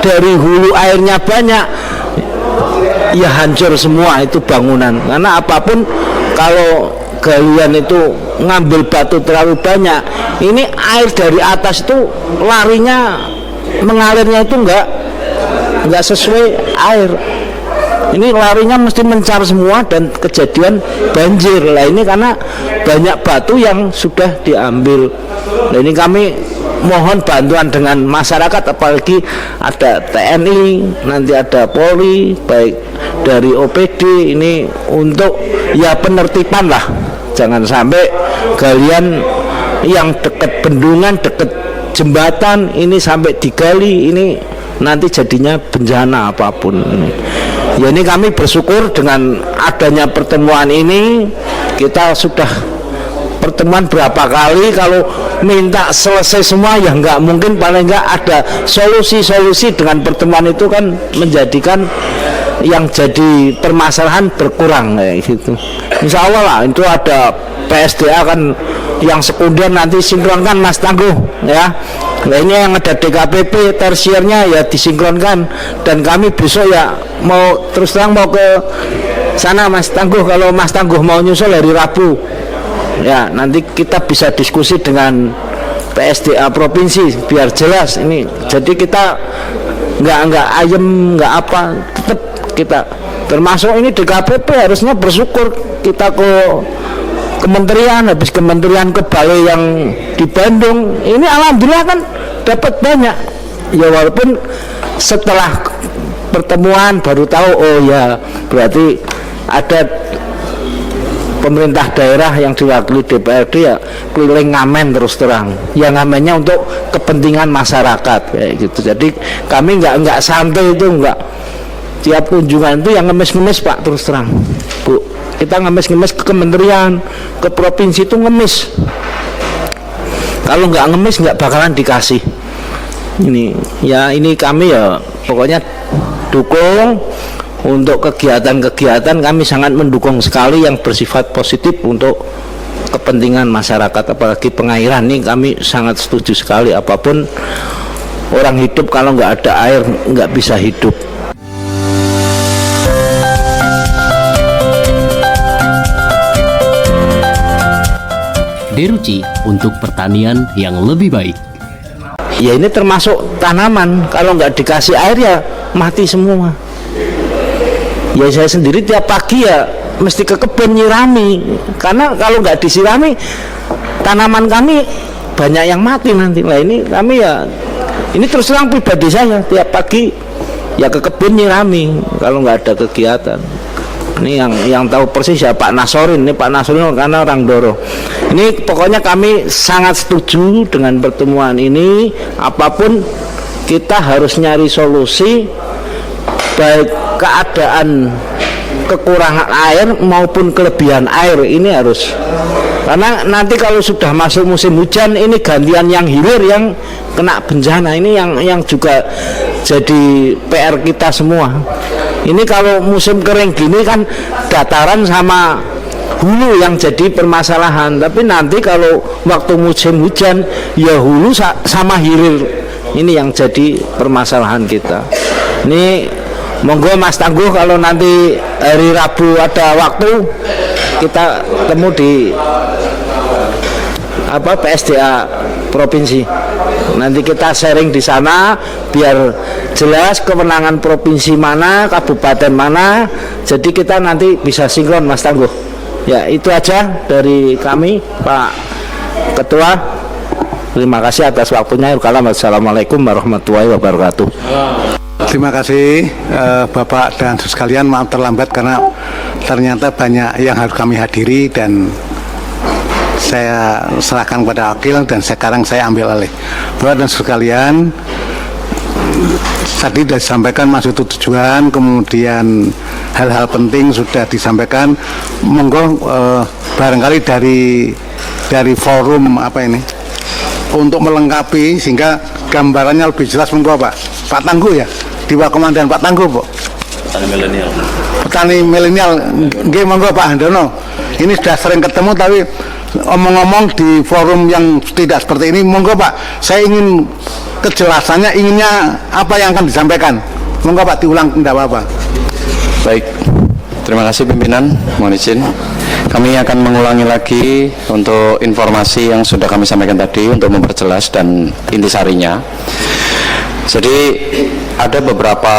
Dari hulu airnya banyak, ya hancur semua itu bangunan. Karena apapun kalau galian itu ngambil batu terlalu banyak, ini air dari atas itu larinya mengalirnya itu enggak sesuai air. Ini larinya mesti mencar semua dan kejadian banjir. Lah ini karena banyak batu yang sudah diambil. Nah ini kami mohon bantuan dengan masyarakat, apalagi ada TNI, nanti ada Polri, baik dari OPD ini untuk ya penertiban lah. Jangan sampai galian yang dekat bendungan, dekat jembatan ini sampai digali, ini nanti jadinya bencana apapun. Ya ini kami bersyukur dengan adanya pertemuan ini. Kita sudah pertemuan berapa kali, kalau minta selesai semua ya nggak mungkin, paling nggak ada solusi-solusi. Dengan pertemuan itu kan menjadikan yang jadi permasalahan berkurang kayak gitu. Insya Allah lah itu ada PSDA kan yang sekunder nanti sinkronkan Mas Tangguh ya. Nah ini yang ada DKPP tersiernya ya disinkronkan, dan kami besok ya mau terus terang mau ke sana Mas Tangguh. Kalau Mas Tangguh mau nyusul hari Rabu ya nanti kita bisa diskusi dengan PSDA provinsi biar jelas ini. Jadi kita nggak ayem nggak apa, tetap kita termasuk ini DKPP harusnya bersyukur kita ke kementerian, habis kementerian ke balai yang di Bandung ini alhamdulillah kan dapat banyak ya walaupun setelah pertemuan baru tahu, oh ya berarti ada pemerintah daerah yang diwakili DPRD ya keliling ngamen terus terang, ya ngamennya untuk kepentingan masyarakat kayak gitu. Jadi kami nggak santai itu, nggak tiap kunjungan itu yang ngemis-ngemis Pak, terus terang Bu, kita ngemis-ngemis ke kementerian, ke provinsi itu ngemis. Kalau nggak ngemis nggak bakalan dikasih. Ini kami ya pokoknya dukung untuk kegiatan-kegiatan, kami sangat mendukung sekali yang bersifat positif untuk kepentingan masyarakat, apalagi pengairan ini kami sangat setuju sekali. Apapun orang hidup kalau nggak ada air nggak bisa hidup. Deruci untuk pertanian yang lebih baik. Ya ini termasuk tanaman, kalau nggak dikasih air ya mati semua. Ya saya sendiri tiap pagi ya mesti ke kebun nyirami, karena kalau nggak disirami tanaman kami banyak yang mati nanti. Nah ini kami ya, ini terus terang pribadi saya tiap pagi ya ke kebun nyirami kalau nggak ada kegiatan. Ini yang tahu persis ya Pak Nasorin. Ini Pak Nasorin karena orang Doro. Ini pokoknya kami sangat setuju dengan pertemuan ini. Apapun kita harus nyari solusi, baik keadaan kekurangan air maupun kelebihan air ini harus, karena nanti kalau sudah masuk musim hujan ini gantian yang hilir yang kena bencana. Ini yang juga jadi PR kita semua. Ini kalau musim kering gini kan dataran sama hulu yang jadi permasalahan, tapi nanti kalau waktu musim hujan ya hulu sama hilir ini yang jadi permasalahan kita. Ini monggo Mas Tangguh kalau nanti hari Rabu ada waktu kita ketemu di PSDA provinsi. Nanti kita sharing di sana biar jelas kewenangan provinsi mana, kabupaten mana. Jadi kita nanti bisa sinkron Mas Tangguh. Ya itu aja dari kami Pak Ketua. Terima kasih atas waktunya. Wassalamualaikum warahmatullahi wabarakatuh. Terima kasih Bapak dan sekalian, maaf terlambat karena ternyata banyak yang harus kami hadiri dan saya serahkan kepada wakil dan sekarang saya ambil alih. Bapak dan sekalian, tadi sudah disampaikan maksud tujuan, kemudian hal-hal penting sudah disampaikan. Monggo barangkali dari forum apa ini untuk melengkapi sehingga gambarannya lebih jelas, monggo Pak Tangguh ya, di bawah komandan Pak Tangguh, Pak. Petani milenial, nggih monggo Pak Handono. Ini sudah sering ketemu tapi omong-omong di forum yang tidak seperti ini, monggo Pak, saya ingin kejelasannya, inginnya apa yang akan disampaikan, monggo Pak diulang, tidak apa-apa. Baik, terima kasih pimpinan, mohon izin kami akan mengulangi lagi untuk informasi yang sudah kami sampaikan tadi untuk memperjelas dan intisarinya. Jadi ada beberapa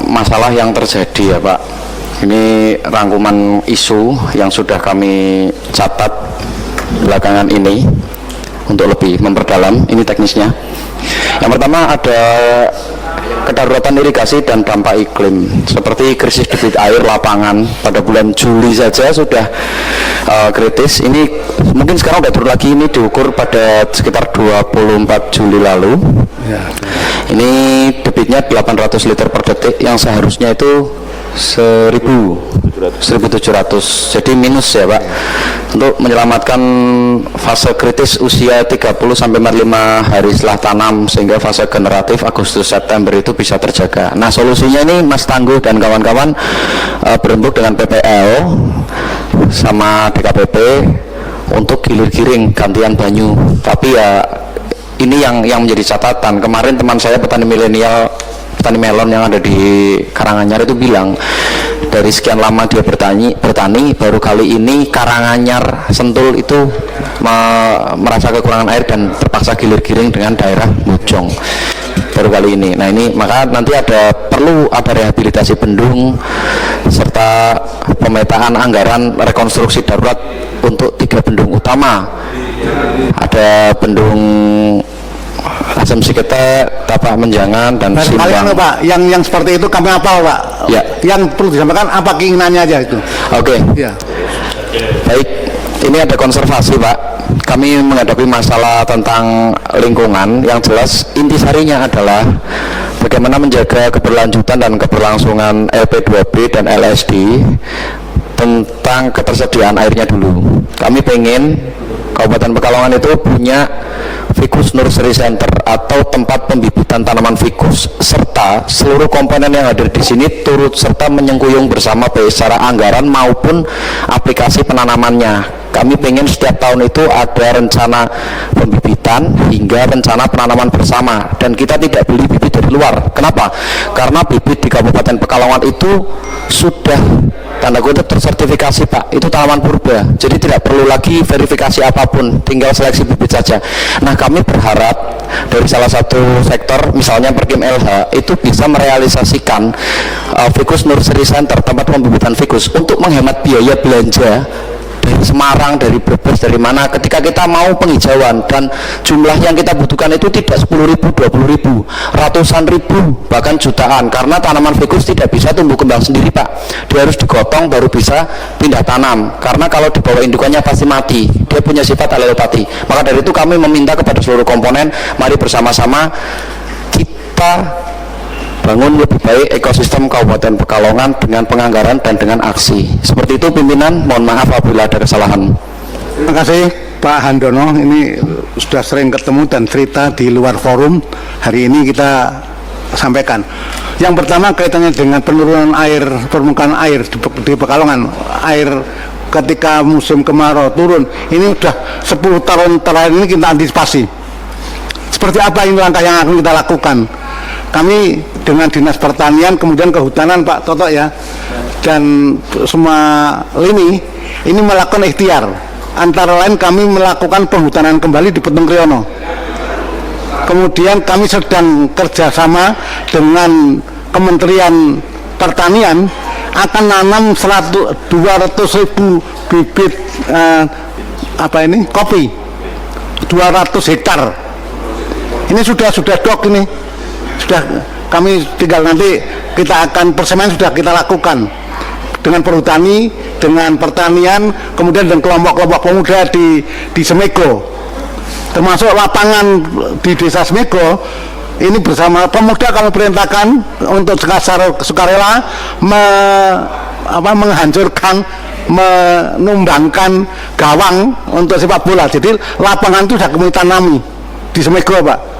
masalah yang terjadi ya Pak. Ini rangkuman isu yang sudah kami catat belakangan ini untuk lebih memperdalam, ini teknisnya. Yang pertama ada kedaruratan irigasi dan dampak iklim, seperti krisis debit air lapangan pada bulan Juli saja sudah kritis. Ini mungkin sekarang sudah turun lagi, ini diukur pada sekitar 24 Juli lalu. Ini debitnya 800 liter per detik yang seharusnya itu 1700, jadi minus ya Pak, untuk menyelamatkan fase kritis usia 30-45 hari setelah tanam sehingga fase generatif Agustus September itu bisa terjaga. Nah solusinya ini Mas Tangguh dan kawan-kawan berembuk dengan PPL sama DKPP untuk gilir-giring gantian banyu. Tapi ya ini yang menjadi catatan. Kemarin teman saya petani milenial, petani melon yang ada di Karanganyar itu bilang dari sekian lama dia bertani baru kali ini Karanganyar Sentul itu merasa kekurangan air dan terpaksa gilir-giring dengan daerah Mojong baru kali ini. Nah ini maka nanti perlu ada rehabilitasi bendung serta pemetaan anggaran rekonstruksi darurat untuk 3 bendung utama. Ada bendung asumsi kita tapak menjangan dan Kalian simbang. Pak, yang seperti itu kami apal Pak. Ya. Yang perlu disampaikan apa keinginannya aja itu. Oke. Ya. Baik, ini ada konservasi Pak. Kami menghadapi masalah tentang lingkungan. Yang jelas intisarinya adalah bagaimana menjaga keberlanjutan dan keberlangsungan LP2B dan LSD tentang ketersediaan airnya dulu. Kami pengen Kabupaten Pekalongan itu punya Ficus Nursery Center atau tempat pembibitan tanaman ficus, serta seluruh komponen yang hadir di sini turut serta menyengkuyung bersama baik secara anggaran maupun aplikasi penanamannya. Kami pengen setiap tahun itu ada rencana pembibitan hingga rencana penanaman bersama, dan kita tidak beli bibit dari luar. Kenapa? Karena bibit di Kabupaten Pekalongan itu sudah tanda kutip tersertifikasi Pak, itu tanaman purba, jadi tidak perlu lagi verifikasi apapun, tinggal seleksi bibit saja. Nah, kami berharap dari salah satu sektor, misalnya Perkim LH, itu bisa merealisasikan Ficus Nursery Center, tempat pembibitan ficus, untuk menghemat biaya belanja dari Semarang, dari Brebes, dari mana, ketika kita mau penghijauan, dan jumlah yang kita butuhkan itu tidak 10.000, 20.000, ratusan ribu, bahkan jutaan, karena tanaman ficus tidak bisa tumbuh kembang sendiri Pak, dia harus digotong baru bisa pindah tanam, karena kalau di bawah indukannya pasti mati, dia punya sifat alelopati. Maka dari itu kami meminta kepada seluruh komponen, mari bersama-sama kita bangun lebih baik ekosistem Kabupaten Pekalongan dengan penganggaran dan dengan aksi. Seperti itu pimpinan, mohon maaf apabila ada kesalahan. Terima kasih Pak Handono, ini sudah sering ketemu dan cerita di luar forum. Hari ini kita sampaikan. Yang pertama kaitannya dengan penurunan air, permukaan air di Pekalongan. Air ketika musim kemarau turun, ini sudah 10 tahun terakhir ini kita antisipasi. Seperti apa ini langkah yang akan kita lakukan? Kami dengan Dinas Pertanian, kemudian Kehutanan Pak Toto ya, dan semua lini ini melakukan ikhtiar. Antara lain kami melakukan penghutanan kembali di Petung Kriono. Kemudian kami sedang kerjasama dengan Kementerian Pertanian akan nanam 200.000 bibit kopi, 200 hektar. Ini sudah dok ini. Sudah kami tinggal nanti kita akan persemen sudah kita lakukan dengan perhutani, dengan pertanian, kemudian dengan kelompok-kelompok pemuda di Semego, termasuk lapangan di desa Semego. Ini bersama pemuda kami perintahkan untuk sukarela menghancurkan, menumbangkan gawang untuk sepak bola. Jadi lapangan itu sudah kami tanami di Semego Pak.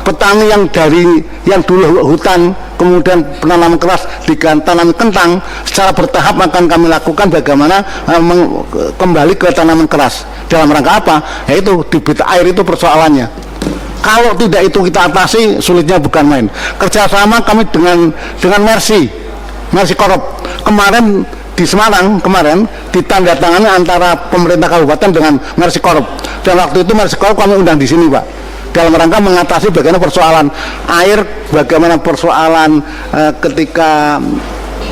Petani yang dulu hutan kemudian penanaman keras ditanami kentang, secara bertahap akan kami lakukan bagaimana kembali ke tanaman keras. Dalam rangka apa? Yaitu debit air itu persoalannya. Kalau tidak itu kita atasi, sulitnya bukan main. Kerjasama kami dengan Mercy Korup kemarin di Semarang kemarin ditandatangani antara pemerintah kabupaten dengan Mercy Korup, dan waktu itu Mercy Korup kami undang di sini Pak, dalam rangka mengatasi bagaimana persoalan air, bagaimana persoalan ketika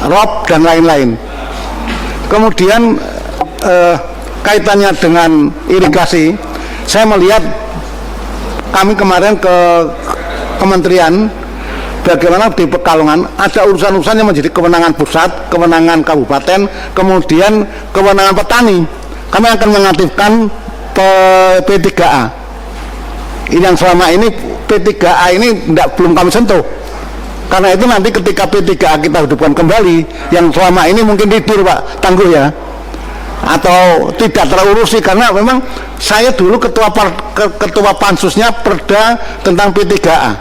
rob dan lain-lain. Kemudian kaitannya dengan irigasi, saya melihat kami kemarin ke kementerian, bagaimana di Pekalongan ada urusan-urusan yang menjadi kewenangan pusat, kewenangan kabupaten, kemudian kewenangan petani. Kami akan mengaktifkan P3A. Ini yang selama ini P3A ini belum kami sentuh. Karena itu nanti ketika P3A kita hidupkan kembali, yang selama ini mungkin tidur Pak, tangguh ya, atau tidak terurusi, karena memang saya dulu ketua pansusnya Perda tentang P3A.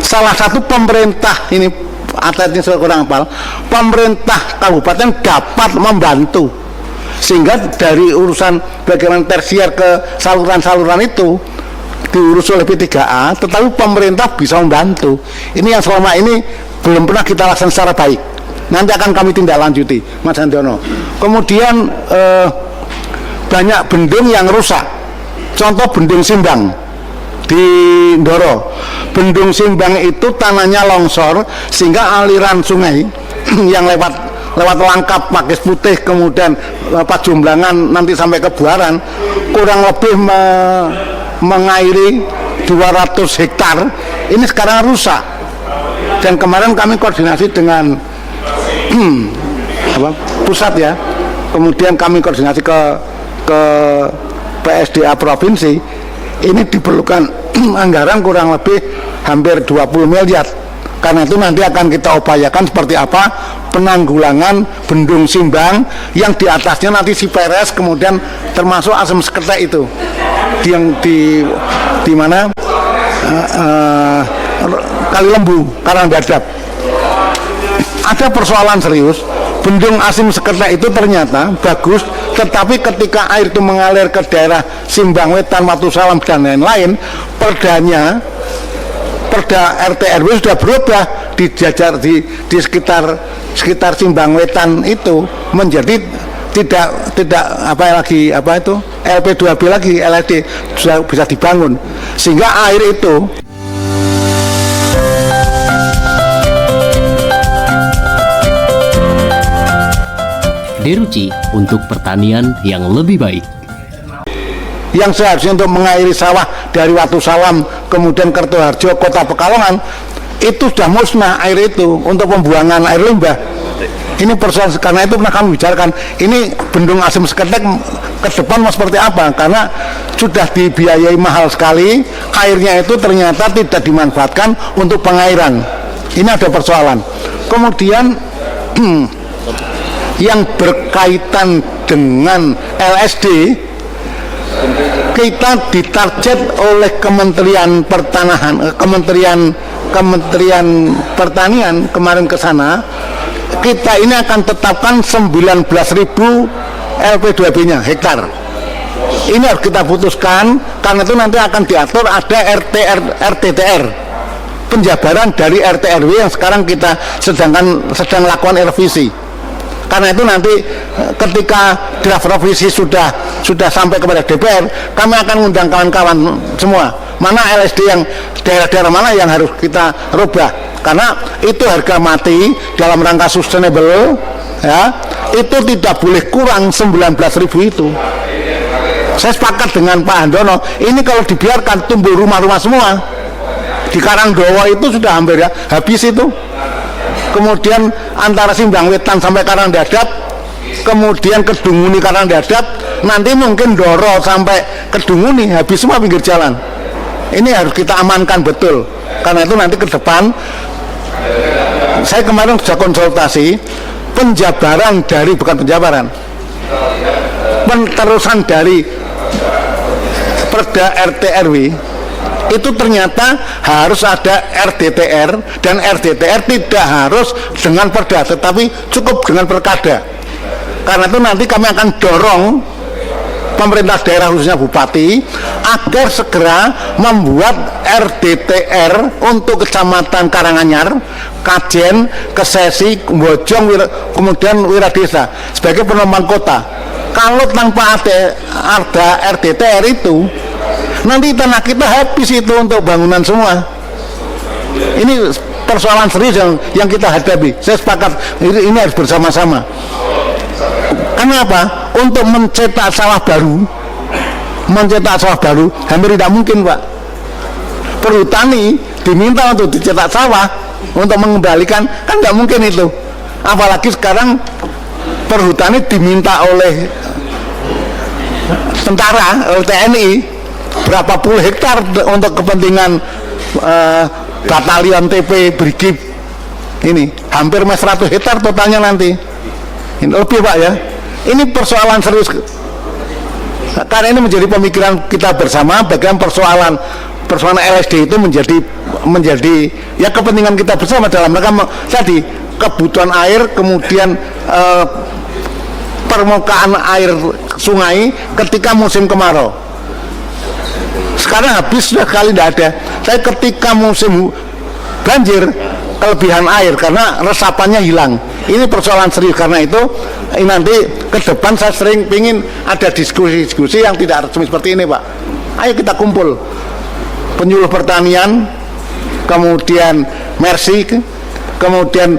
Salah satu pemerintah ini, atletnya saya kurang hafal, pemerintah kabupaten dapat membantu, sehingga dari urusan bagaimana tersier ke saluran-saluran itu diurus oleh P3A, tetapi pemerintah bisa membantu. Ini yang selama ini belum pernah kita laksanakan secara baik. Nanti akan kami tindak lanjuti, Mas Handono. Kemudian banyak bendung yang rusak. Contoh bendung Simbang di Ndoro. Bendung Simbang itu tanahnya longsor, sehingga aliran sungai yang lewat Langkap, Pakis Putih, kemudian Pajumblangan nanti sampai ke Buaran kurang lebih mengairi 200 hektar ini sekarang rusak. Dan kemarin kami koordinasi dengan pusat ya, kemudian kami koordinasi ke PSDA provinsi. Ini diperlukan anggaran kurang lebih hampir 20 miliar. Karena itu nanti akan kita upayakan seperti apa penanggulangan bendung Simbang yang di atasnya nanti Siperes, kemudian termasuk Asem Seketek itu yang di mana Kali Lembu, Karangdadap. Ada persoalan serius. Bendung Asem Seketek itu ternyata bagus, tetapi ketika air itu mengalir ke daerah Simbang Wetan, Watu Salam dan lain-lain, perda RT RW sudah berubah di sekitar Simbang Wetan itu menjadi tidak LP2B lagi, LED sudah bisa dibangun, sehingga air itu Deruci untuk pertanian yang lebih baik. yang seharusnya untuk mengairi sawah dari Watu Salam kemudian Kertoharjo, Kota Pekalongan, itu sudah musnah air itu untuk pembuangan air limbah. Ini persoalan, karena itu pernah kami bicarakan ini bendung Asem Seketek ke depan mau seperti apa, karena sudah dibiayai mahal sekali, airnya itu ternyata tidak dimanfaatkan untuk pengairan. Ini ada persoalan. Kemudian yang berkaitan dengan LSD, kita ditarget oleh Kementerian Pertanian kemarin ke sana, kita ini akan tetapkan 19.000 LP2B-nya hektar. Ini harus kita putuskan, karena itu nanti akan diatur ada RTTR, penjabaran dari RT RW yang sekarang kita sedang lakukan revisi. Karena itu nanti ketika draft revisi sudah sampai kepada DPR, kami akan undang kawan-kawan semua, mana LSD yang daerah-daerah mana yang harus kita rubah, karena itu harga mati dalam rangka sustainable ya, itu tidak boleh kurang 19.000 itu. Saya sepakat dengan Pak Handono, ini kalau dibiarkan tumbuh rumah-rumah semua di Karangdowo itu sudah hampir ya habis itu. Kemudian antara Simbang Wetan sampai Karangdadap, kemudian Kedunguni Karangdadap, nanti mungkin Doro sampai Kedunguni, habis semua pinggir jalan. Ini harus kita amankan betul. Karena itu nanti ke depan, saya kemarin sudah konsultasi, penjabaran dari, bukan penjabaran, penterusan dari Perda RT RW itu ternyata harus ada RDTR, dan RDTR tidak harus dengan perda, tetapi cukup dengan perkada. Karena itu nanti kami akan dorong pemerintah daerah khususnya bupati agar segera membuat RDTR untuk Kecamatan Karanganyar, Kajen, Kesesi, Bojong, kemudian Wiradesa sebagai penambang kota. Kalau tanpa ada RDTR itu, nanti tanah kita habis itu untuk bangunan semua. Ini persoalan serius yang kita hadapi. Saya sepakat ini harus bersama-sama. Kenapa? Untuk mencetak sawah baru hampir tidak mungkin, Pak. Perhutani diminta untuk dicetak sawah, untuk mengembalikan, kan tidak mungkin itu. Apalagi sekarang perhutani diminta oleh tentara, oleh TNI berapa puluh hektar untuk kepentingan batalion TP Brigif. Ini hampir 100 hektar totalnya nanti. Ini lebih, Pak ya. Ini persoalan serius. Karena ini menjadi pemikiran kita bersama, bagaimana persoalan LSD itu menjadi ya kepentingan kita bersama dalam rangka tadi kebutuhan air, kemudian permukaan air sungai ketika musim kemarau. Sekarang habis sudah kali tidak ada. Tapi ketika musim banjir, kelebihan air karena resapannya hilang. Ini persoalan serius. Karena itu nanti ke depan saya sering ingin ada diskusi-diskusi yang tidak resmi seperti ini, Pak. Ayo kita kumpul penyuluh pertanian, kemudian Mercy, kemudian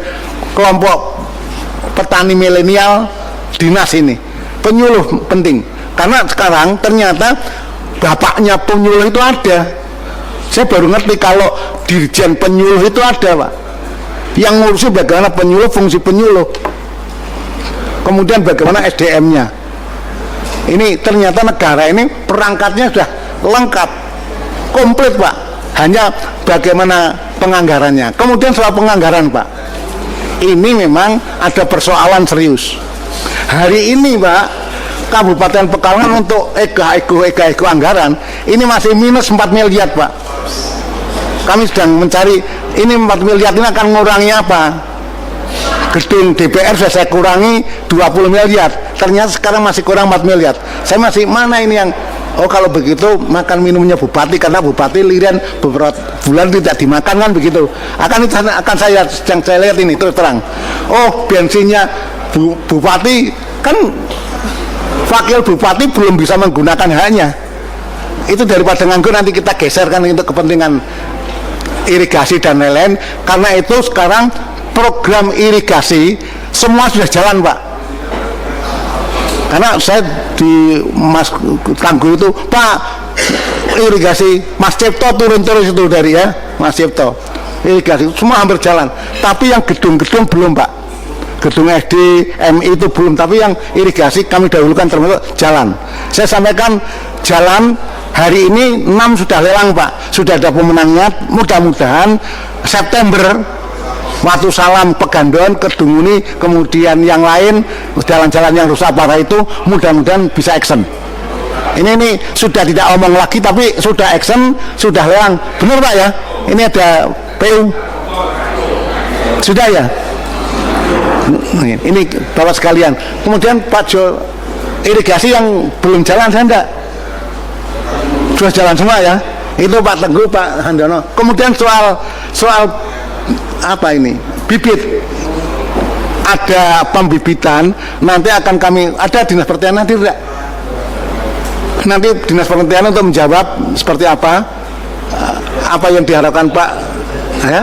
kelompok petani milenial, dinas ini. Penyuluh penting. Karena sekarang ternyata bapaknya penyuluh itu ada, Saya baru ngerti kalau dirjen penyuluh itu ada, Pak. Yang ngurusi bagaimana penyuluh, fungsi penyuluh. Kemudian bagaimana SDM-nya. Ini ternyata negara ini perangkatnya sudah lengkap, komplit, Pak. Hanya bagaimana penganggarannya. Kemudian soal penganggaran, Pak. Ini memang ada persoalan serius. Hari ini, Pak, Kabupaten Pekalongan untuk ego anggaran ini masih minus 4 miliar, Pak. Kami sedang mencari ini 4 miliar ini akan mengurangi apa? Gedung DPR sudah saya kurangi 20 miliar. Ternyata sekarang masih kurang 4 miliar. Saya masih mana ini yang kalau begitu makan minumnya bupati, karena bupati lirian beberapa bulan tidak dimakan kan begitu. Akan saya lihat ini terus terang. Oh, bensinnya bupati kan wakil bupati belum bisa menggunakan haknya. Itu daripada nganggur nanti kita geserkan untuk kepentingan irigasi dan lain-lain. Karena itu sekarang program irigasi semua sudah jalan, Pak. Karena saya di Mas Tangguh itu, Pak, irigasi Mas Cipto turun terus itu dari ya Mas Cipto, irigasi semua hampir jalan. Tapi yang gedung-gedung belum, Pak. Gedung SD, MI itu belum, tapi yang irigasi kami dahulukan termasuk jalan. Saya sampaikan jalan hari ini 6 sudah lelang, Pak. Sudah ada pemenangnya. Mudah-mudahan September Watu Salam, Pegandon, Kedunguni, kemudian yang lain jalan-jalan yang rusak parah itu mudah-mudahan bisa action. Ini sudah tidak omong lagi tapi sudah action, sudah lelang. Benar, Pak ya? Ini ada PU. Sudah ya? Ini Bapak sekalian. Kemudian Pak Jo, irigasi yang belum jalan saya enggak. Sudah jalan semua ya. Itu Pak Teguh, Pak Handono. Kemudian soal apa ini? Bibit. Ada pembibitan, nanti akan kami ada Dinas Pertanian nanti enggak? Nanti Dinas Pertanian untuk menjawab seperti apa yang diharapkan Pak ya?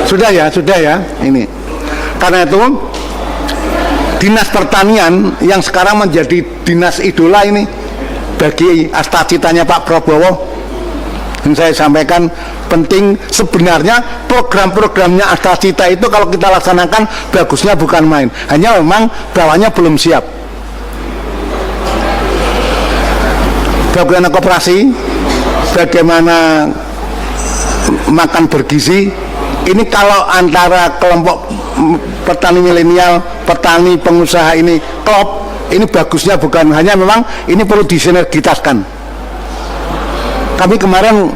Sudah ya ini. Karena itu Dinas Pertanian yang sekarang menjadi dinas idola ini bagi cita-citanya Pak Prabowo, yang saya sampaikan penting. Sebenarnya program-programnya cita itu kalau kita laksanakan bagusnya bukan main, hanya memang bawahnya belum siap. Bagaimana koperasi, bagaimana makan bergizi, ini kalau antara kelompok petani milenial, petani pengusaha ini klop, ini bagusnya bukan hanya memang ini perlu disinergitaskan. Kami kemarin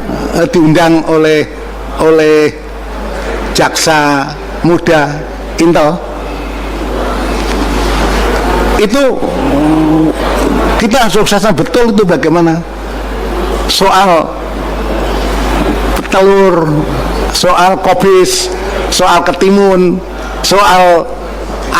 diundang oleh jaksa muda Intel. Itu kita suksesnya betul itu bagaimana soal telur, soal kobis, soal ketimun, soal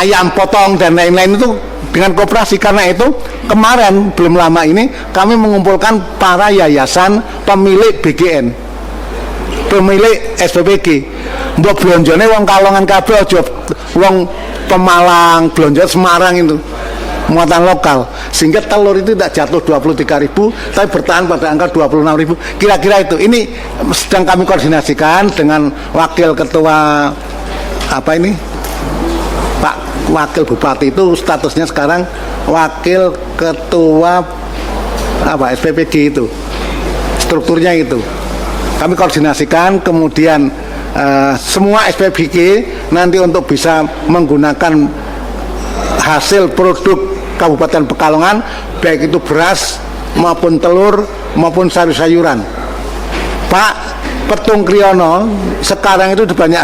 ayam potong dan lain-lain itu dengan koperasi. Karena itu kemarin belum lama ini kami mengumpulkan para yayasan pemilik BGN, pemilik SPPG. Mbok blonjone wong Kalongan kabeh aja wong Pemalang, blonjo Semarang itu muatan lokal, sehingga telur itu tidak jatuh 23.000 tapi bertahan pada angka 26.000 kira-kira itu. Ini sedang kami koordinasikan dengan wakil ketua Pak Wakil Bupati itu statusnya sekarang wakil ketua SPPG itu, strukturnya itu kami koordinasikan. Kemudian semua SPPG nanti untuk bisa menggunakan hasil produk Kabupaten Pekalongan, baik itu beras maupun telur maupun sayur-sayuran. Pak Petung Kriyono sekarang itu banyak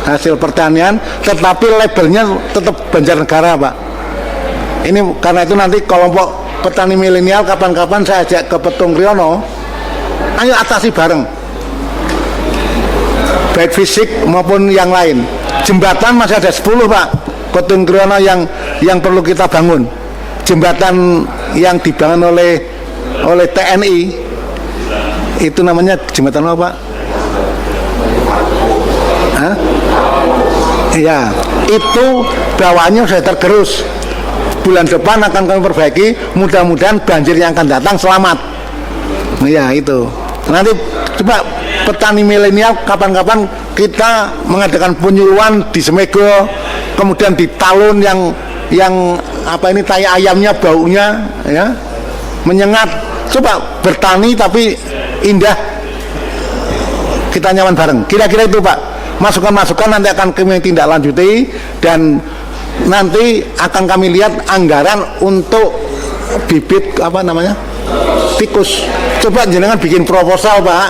hasil pertanian, tetapi labelnya tetap Banjarnegara, Pak. Ini karena itu nanti kelompok petani milenial kapan-kapan saya ajak ke Petung Kriyono, ayo atasi bareng, baik fisik maupun yang lain. Jembatan masih ada 10, Pak. Petung Kriyono yang perlu kita bangun. Jembatan yang dibangun oleh TNI itu namanya jembatan apa, Pak? Hah? Ya, itu bawahnya sudah tergerus. Bulan depan akan kami perbaiki. Mudah-mudahan banjir yang akan datang selamat. Ya itu. nanti coba petani milenial kapan-kapan kita mengadakan penyuluhan di Semego, kemudian di Talun yang apa ini tai ayamnya baunya ya menyengat. Coba bertani tapi indah, kita nyaman bareng. Kira-kira itu Pak, masukan-masukan nanti akan kami tindak lanjuti, dan nanti akan kami lihat anggaran untuk bibit apa namanya tikus. Coba jenengan bikin proposal Pak,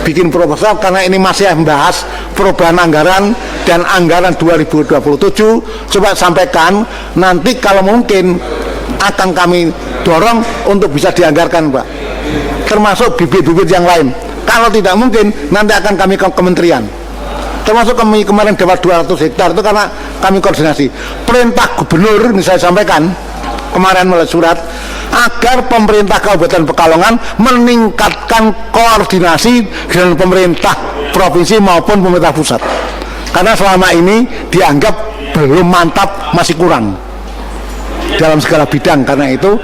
bikin proposal, karena ini masih membahas perubahan anggaran dan anggaran 2027. Coba sampaikan, nanti kalau mungkin akan kami dorong untuk bisa dianggarkan Pak, termasuk bibit-bibit yang lain. Kalau tidak mungkin nanti akan kami ke kementerian, termasuk kami kemarin dapat 200 hektar itu karena kami koordinasi. Perintah gubernur ini saya sampaikan kemarin melalui surat, agar pemerintah Kabupaten Pekalongan meningkatkan koordinasi dengan pemerintah provinsi maupun pemerintah pusat, karena selama ini dianggap belum mantap, masih kurang dalam segala bidang. Karena itu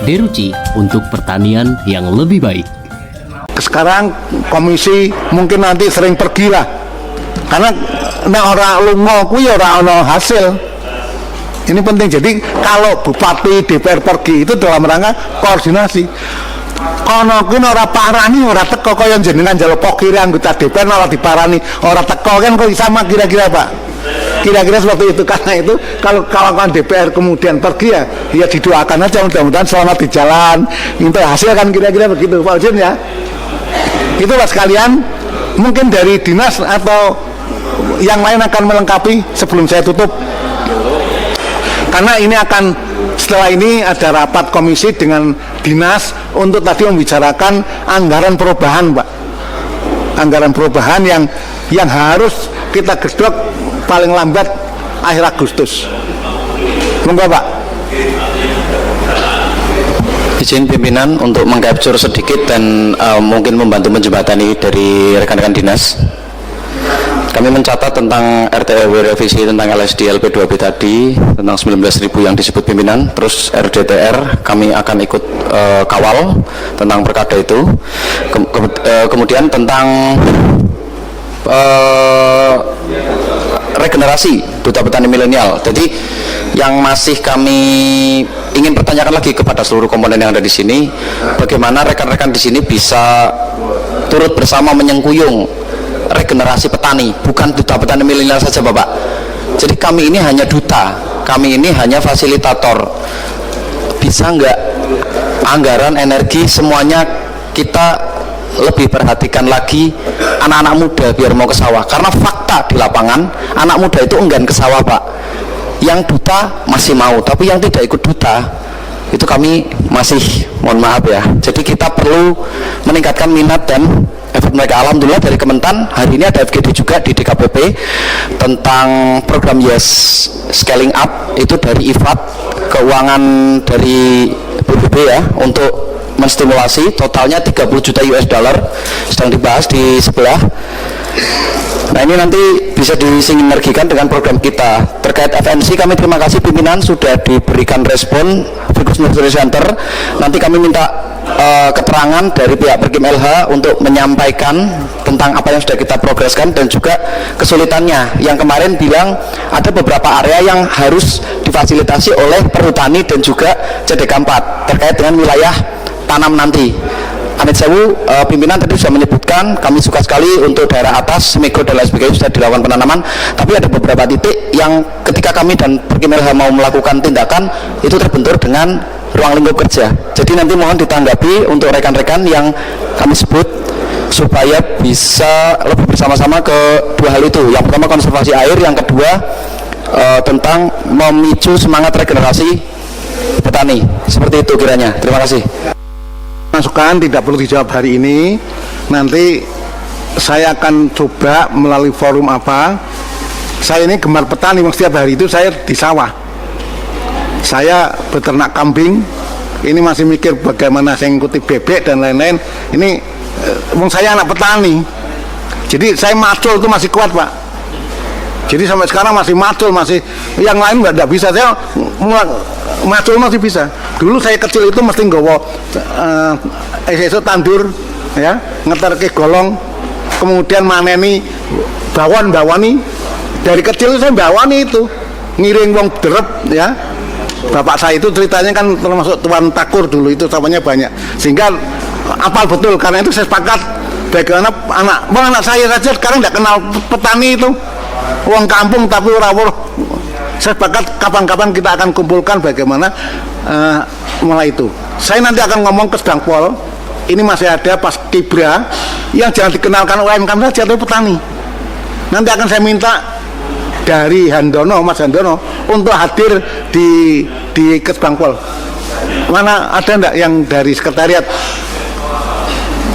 Deruci untuk pertanian yang lebih baik. sekarang komisi mungkin nanti sering pergi lah, karena nek ora lunga kuwi ora ana hasil. Ini penting. Jadi kalau bupati DPR pergi itu dalam rangka koordinasi. Kono kuwi ora parani, ora teko kaya jenengan njaluk pokire anggota DPR ora diparani, ora teko kan kok sama kira-kira Pak. Kira-kira seperti itu. Karena itu kalau kawan DPR kemudian pergi ya didoakan aja, mudah-mudahan selamat di jalan, minta hasil kan, kira-kira begitu Pak Ujun ya. Itu Pak sekalian, mungkin dari dinas atau yang lain akan melengkapi sebelum saya tutup. Karena ini akan, setelah ini ada rapat komisi dengan dinas untuk tadi membicarakan anggaran perubahan Pak. Anggaran perubahan yang harus kita gedok paling lambat akhir Agustus. Monggo Pak. Izin pimpinan untuk mengcapture sedikit dan mungkin membantu menjembatani dari rekan-rekan dinas. Kami mencatat tentang RTRW revisi tentang LSD LP2B tadi, tentang 19.000 yang disebut pimpinan, terus RDTR kami akan ikut kawal tentang perkada itu. Kemudian tentang regenerasi Duta Petani Milenial. Jadi yang masih kami ingin pertanyakan lagi kepada seluruh komponen yang ada di sini, bagaimana rekan-rekan di sini bisa turut bersama menyengkuyung regenerasi petani, bukan Duta Petani Milenial saja Bapak. Jadi kami ini hanya duta, kami ini hanya fasilitator. Bisa nggak anggaran, energi, semuanya kita lebih perhatikan lagi anak-anak muda biar mau ke sawah, karena fakta di lapangan anak muda itu enggan ke sawah Pak. Yang duta masih mau, tapi yang tidak ikut duta itu kami masih, mohon maaf ya. Jadi kita perlu meningkatkan minat dan effort mereka. Alhamdulillah dari Kementan hari ini ada FGD juga di DKPP tentang program Yes Scaling Up, itu dari IFAD, keuangan dari BBB ya, untuk menstimulasi, totalnya 30 juta US dollar sedang dibahas di sebelah. Nah ini nanti bisa disinergikan dengan program kita. Terkait FNC kami terima kasih pimpinan sudah diberikan respon Fokus Nursery Center. Nanti kami minta keterangan dari pihak Perkim LH untuk menyampaikan tentang apa yang sudah kita progreskan dan juga kesulitannya. Yang kemarin bilang ada beberapa area yang harus difasilitasi oleh Perhutani dan juga CDK 4 terkait dengan wilayah tanam nanti. Amit sewu, pimpinan tadi sudah menyebutkan, kami suka sekali untuk daerah atas, Semego dan lain sebagainya sudah dilakukan penanaman, tapi ada beberapa titik yang ketika kami dan Perkim LH mau melakukan tindakan, itu terbentur dengan ruang lingkup kerja. Jadi nanti mohon ditanggapi untuk rekan-rekan yang kami sebut, supaya bisa lebih bersama-sama ke dua hal itu. Yang pertama konservasi air, yang kedua tentang memicu semangat regenerasi petani. Seperti itu kiranya. Terima kasih. Masukan tidak perlu dijawab hari ini, nanti saya akan coba melalui forum apa. Saya ini gemar petani, setiap hari itu saya di sawah, saya beternak kambing, ini masih mikir bagaimana saya ngikuti bebek dan lain-lain. Ini saya anak petani, jadi saya macul itu masih kuat Pak. Jadi sampai sekarang masih macul, masih yang lain nggak bisa. Saya macul masih bisa. Dulu saya kecil itu mesti nggawa esok tandur, ya, ngeterke golong, kemudian maneni bawani. Dari kecil saya bawani itu, ngiring wong derep, ya. Bapak saya itu ceritanya kan termasuk tuan takur dulu, itu samanya banyak, sehingga apal betul. Karena itu saya sepakat bagaimana anak saya saja sekarang tidak kenal petani itu, uang kampung tapi ora-ora. Saya sepakat kapan-kapan kita akan kumpulkan bagaimana mulai itu. Saya nanti akan ngomong ke Sedangpol, ini masih ada pas Kibra yang jangan dikenalkan UMKM saja, tapi petani. Nanti akan saya minta dari Mas Handono untuk hadir di Kesbangpol. Mana ada enggak yang dari sekretariat?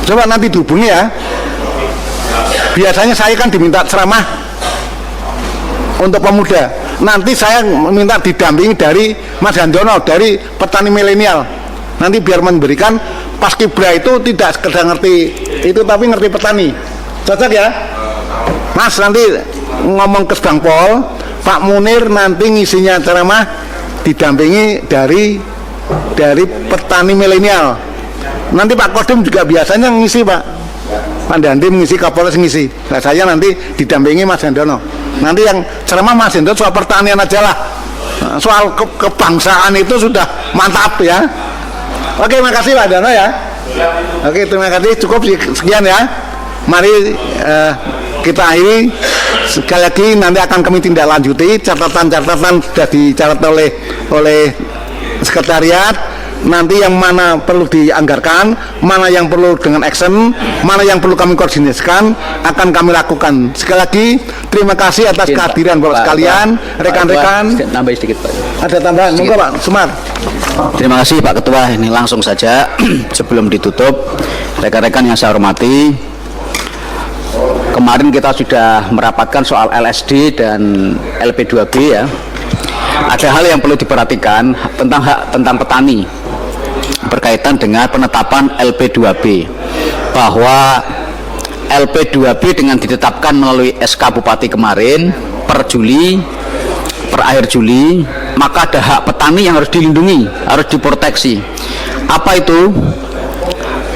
Coba nanti dihubungi ya. Biasanya saya kan diminta ceramah untuk pemuda. Nanti saya minta didampingi dari Mas Handono dari petani milenial. Nanti biar memberikan paskibra itu tidak sekedar ngerti itu tapi ngerti petani. Cocok ya? Mas nanti ngomong ke Sedangpol, Pak Munir nanti ngisinya ceramah didampingi dari petani milenial. Nanti Pak Kodim juga biasanya ngisi, Pak Dandim ngisi, Kapolres ngisi. Nah, saya nanti didampingi Mas Handono. Nanti yang ceramah Mas Handono soal pertanian aja lah. Soal kebangsaan itu sudah mantap ya. Oke, makasih Pak Handono ya. Oke, terima kasih, cukup sekian ya. Mari kita akhiri. Sekali lagi nanti akan kami tindak lanjuti, catatan-catatan sudah dicatat oleh sekretariat. Nanti yang mana perlu dianggarkan, mana yang perlu dengan action, mana yang perlu kami koordinasikan akan kami lakukan. Sekali lagi terima kasih atas kehadiran Bapak sekalian, rekan-rekan. Nambahin sedikit Pak. Ada tambahan, monggo Pak Sumar. Terima kasih Pak Ketua. Ini langsung saja sebelum ditutup, rekan-rekan yang saya hormati, kemarin kita sudah merapatkan soal LSD dan LP2B ya. Ada hal yang perlu diperhatikan tentang hak tentang petani berkaitan dengan penetapan LP2B, bahwa LP2B dengan ditetapkan melalui SK Bupati kemarin per akhir Juli, maka ada hak petani yang harus dilindungi, harus diproteksi. Apa itu?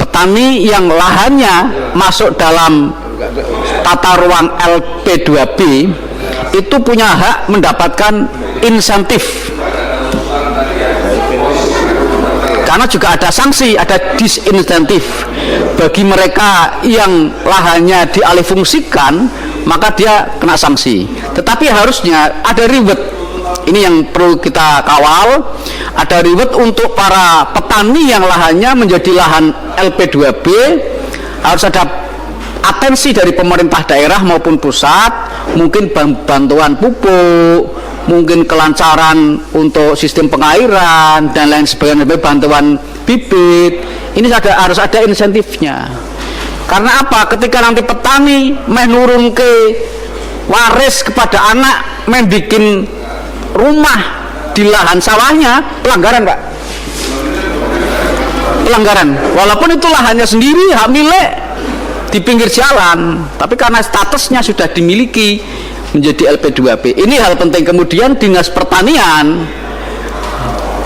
Petani yang lahannya masuk dalam tata ruang LP2B itu punya hak mendapatkan insentif, karena juga ada sanksi, ada disinsentif bagi mereka yang lahannya dialihfungsikan, maka dia kena sanksi. Tetapi harusnya ada reward, ini yang perlu kita kawal, ada reward untuk para petani yang lahannya menjadi lahan LP2B. Harus ada atensi dari pemerintah daerah maupun pusat, mungkin bantuan pupuk, mungkin kelancaran untuk sistem pengairan dan lain sebagainya, bantuan bibit. Ini harus ada insentifnya. Karena apa? Ketika nanti petani menurun ke waris kepada anak, bikin rumah di lahan sawahnya, pelanggaran Pak. Pelanggaran. Walaupun itu lahannya sendiri, hak milik di pinggir jalan, tapi karena statusnya sudah dimiliki menjadi LP2B. Ini hal penting. Kemudian Dinas Pertanian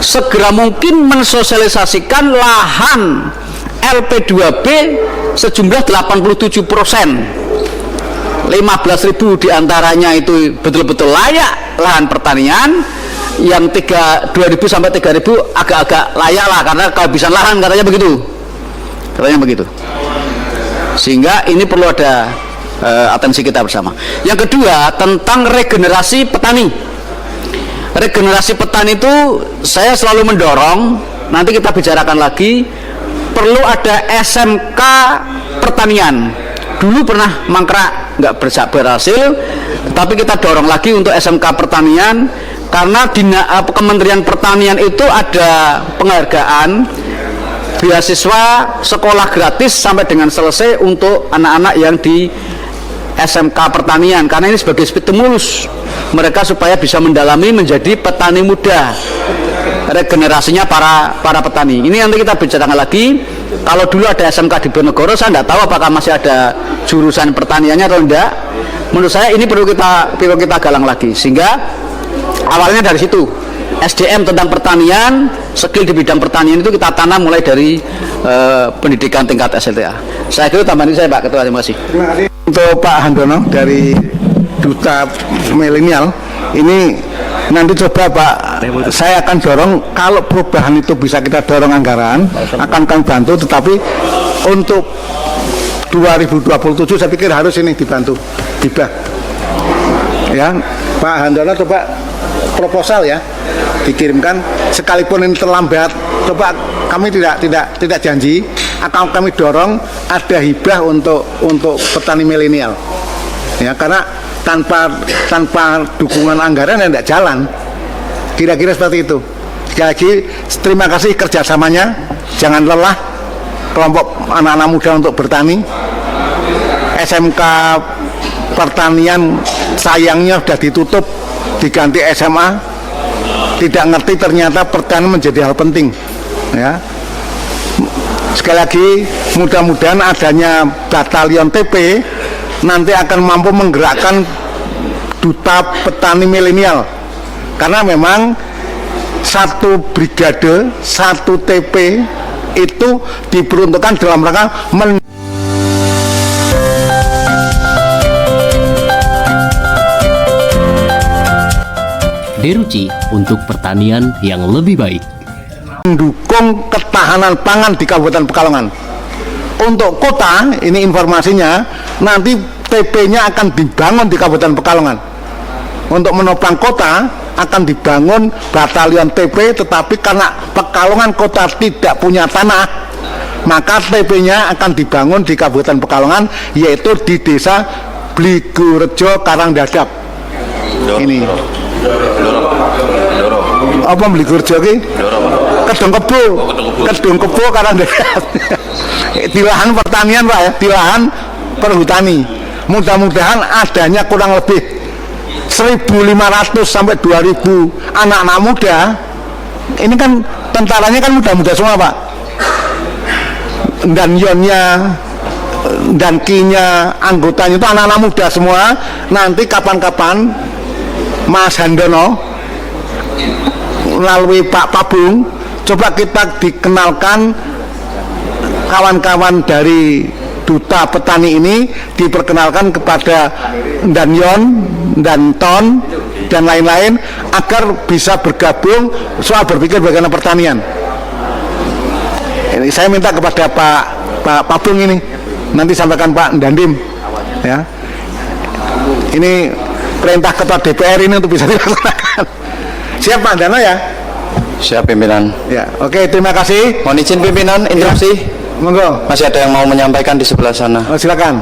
segera mungkin mensosialisasikan lahan LP2B sejumlah 87%. 15.000 diantaranya itu betul-betul layak lahan pertanian, yang 2.000 sampai 3.000 agak-agak layak lah karena kehabisan lahan, katanya begitu. Sehingga ini perlu ada atensi kita bersama. Yang kedua, tentang regenerasi petani. Regenerasi petani itu saya selalu mendorong, nanti kita bicarakan lagi, perlu ada SMK pertanian. Dulu pernah mangkrak, nggak berhasil, tapi kita dorong lagi untuk SMK pertanian, karena Kementerian Pertanian itu ada penghargaan beasiswa sekolah gratis sampai dengan selesai untuk anak-anak yang di SMK pertanian, karena ini sebagai stimulus mereka supaya bisa mendalami menjadi petani muda, regenerasinya para petani. Ini nanti kita bicarakan lagi. Kalau dulu ada SMK di Bojonegoro, saya tidak tahu apakah masih ada jurusan pertaniannya atau enggak, menurut saya ini perlu kita galang lagi, sehingga awalnya dari situ SDM tentang pertanian, skill di bidang pertanian itu kita tanam mulai dari pendidikan tingkat SLTA. Saya kira tambahan ini saya Pak Ketua, terima kasih. Terima kasih untuk Pak Handono dari Duta Milenial. Ini nanti coba Pak, saya akan dorong kalau perubahan itu bisa kita dorong anggaran, akan kami bantu, tetapi untuk 2027 saya pikir harus ini dibantu hibah. Ya, Pak Handono coba proposal ya dikirimkan, sekalipun ini terlambat, coba kami tidak janji, akan kami dorong ada hibah untuk petani milenial. Ya, karena tanpa dukungan anggaran ya tidak jalan. Kira-kira seperti itu. Sekali lagi terima kasih kerjasamanya, jangan lelah kelompok anak-anak muda untuk bertani. SMK pertanian sayangnya sudah ditutup, diganti SMA. Tidak ngerti ternyata pertanian menjadi hal penting. Ya. Sekali lagi mudah-mudahan adanya batalion TP nanti akan mampu menggerakkan duta petani milenial, karena memang satu brigade, satu TP itu diperuntukkan dalam rangka Deruci untuk pertanian yang lebih baik. mendukung ketahanan pangan di Kabupaten Pekalongan. Untuk kota, ini informasinya, nanti TP-nya akan dibangun di Kabupaten Pekalongan. Untuk menopang kota, akan dibangun batalion TP, tetapi karena Pekalongan kota tidak punya tanah, maka TP-nya akan dibangun di Kabupaten Pekalongan, yaitu di Desa Bligurejo Karangdadap. Ini apa Bligurejo ini? Kedung Kebo Karangdadap. Di lahan pertanian Pak ya, di lahan perhutani. Mudah-mudahan adanya kurang lebih 1.500 sampai 2.000 anak-anak muda. Ini kan tentaranya kan muda-muda semua Pak. Dan Yonnya dan Kinya, anggotanya itu anak-anak muda semua. Nanti kapan-kapan Mas Handono melalui Pak Pabung, coba kita dikenalkan kawan-kawan dari duta petani ini, diperkenalkan kepada Danyon, Danton, dan lain-lain agar bisa bergabung soal berpikir bagaimana pertanian. Ini saya minta kepada Pak Pabung ini, nanti sampaikan Pak Dandim, ya. Ini perintah ketua DPR ini untuk bisa dilaksanakan. Siap Pak Dana ya? Siap pimpinan. Ya, oke, terima kasih. Mohon izin pimpinan, interupsi. Ya, monggo. Masih ada yang mau menyampaikan di sebelah sana. Oh, silakan.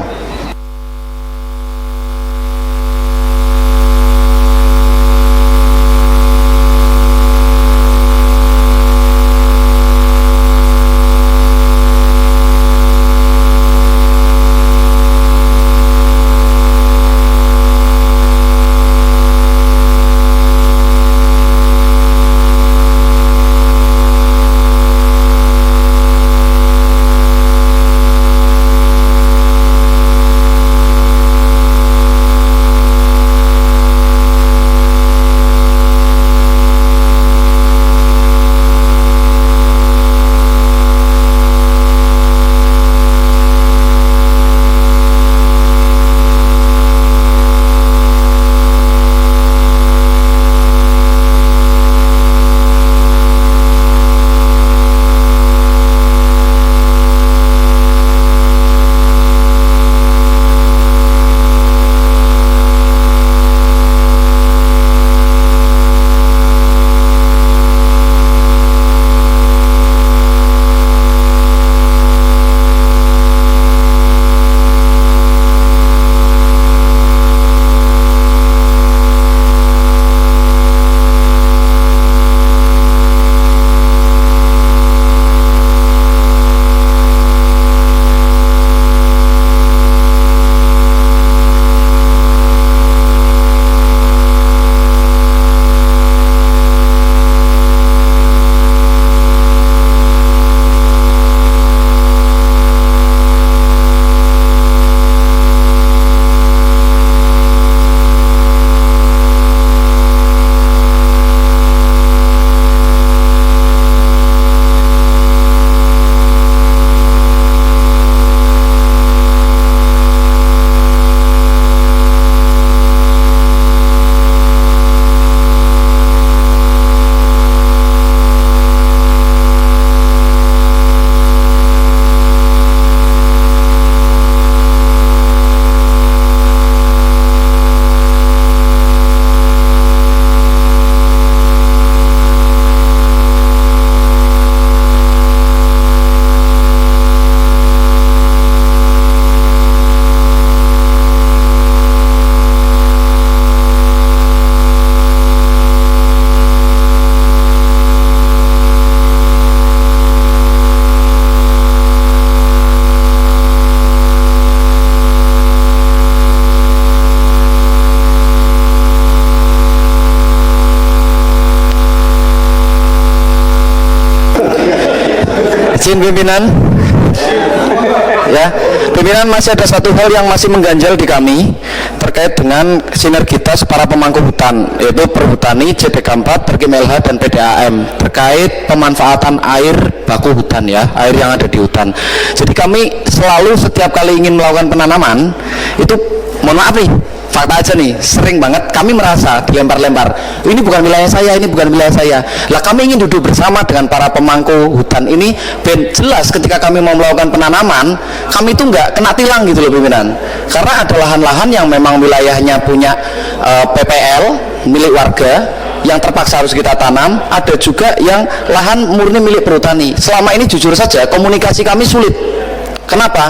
Izin pimpinan. Ya, pimpinan, masih ada satu hal yang masih mengganjal di kami terkait dengan sinergitas para pemangku hutan, yaitu Perhutani, CDK 4, Perkim LH, dan PDAM terkait pemanfaatan air baku hutan, ya, air yang ada di hutan. Jadi kami selalu setiap kali ingin melakukan penanaman itu, mohon maaf nih, fakta aja nih, sering banget kami merasa dilempar-lempar, ini bukan wilayah saya, ini bukan wilayah saya. Lah kami ingin duduk bersama dengan para pemangku hutan ini, ben jelas ketika kami mau melakukan penanaman, kami itu nggak kena tilang gitu loh pimpinan. Karena ada lahan-lahan yang memang wilayahnya punya PPL milik warga yang terpaksa harus kita tanam, ada juga yang lahan murni milik perhutani. Selama ini jujur saja komunikasi kami sulit. Kenapa?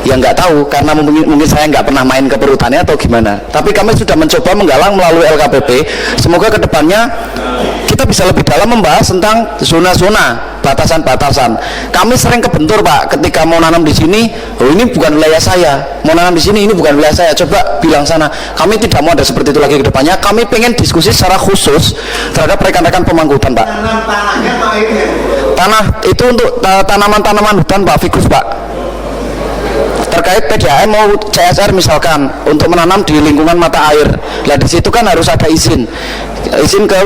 Ya nggak tahu, karena mungkin saya nggak pernah main ke perhutani atau gimana. Tapi kami sudah mencoba menggalang melalui LKPP. Semoga kedepannya kita bisa lebih dalam membahas tentang zona-zona, batasan-batasan. Kami sering kebentur Pak, ketika mau nanam di sini, oh ini bukan wilayah saya. Mau nanam di sini, ini bukan wilayah saya. Coba bilang sana. Kami tidak mau ada seperti itu lagi kedepannya. Kami pengen diskusi secara khusus terhadap rekan-rekan pemangku hutan Pak. Tanah itu untuk tanaman-tanaman hutan Pak, fikus Pak. Terkait PDAM mau CSR misalkan untuk menanam di lingkungan mata air, lah di situ kan harus ada izin ke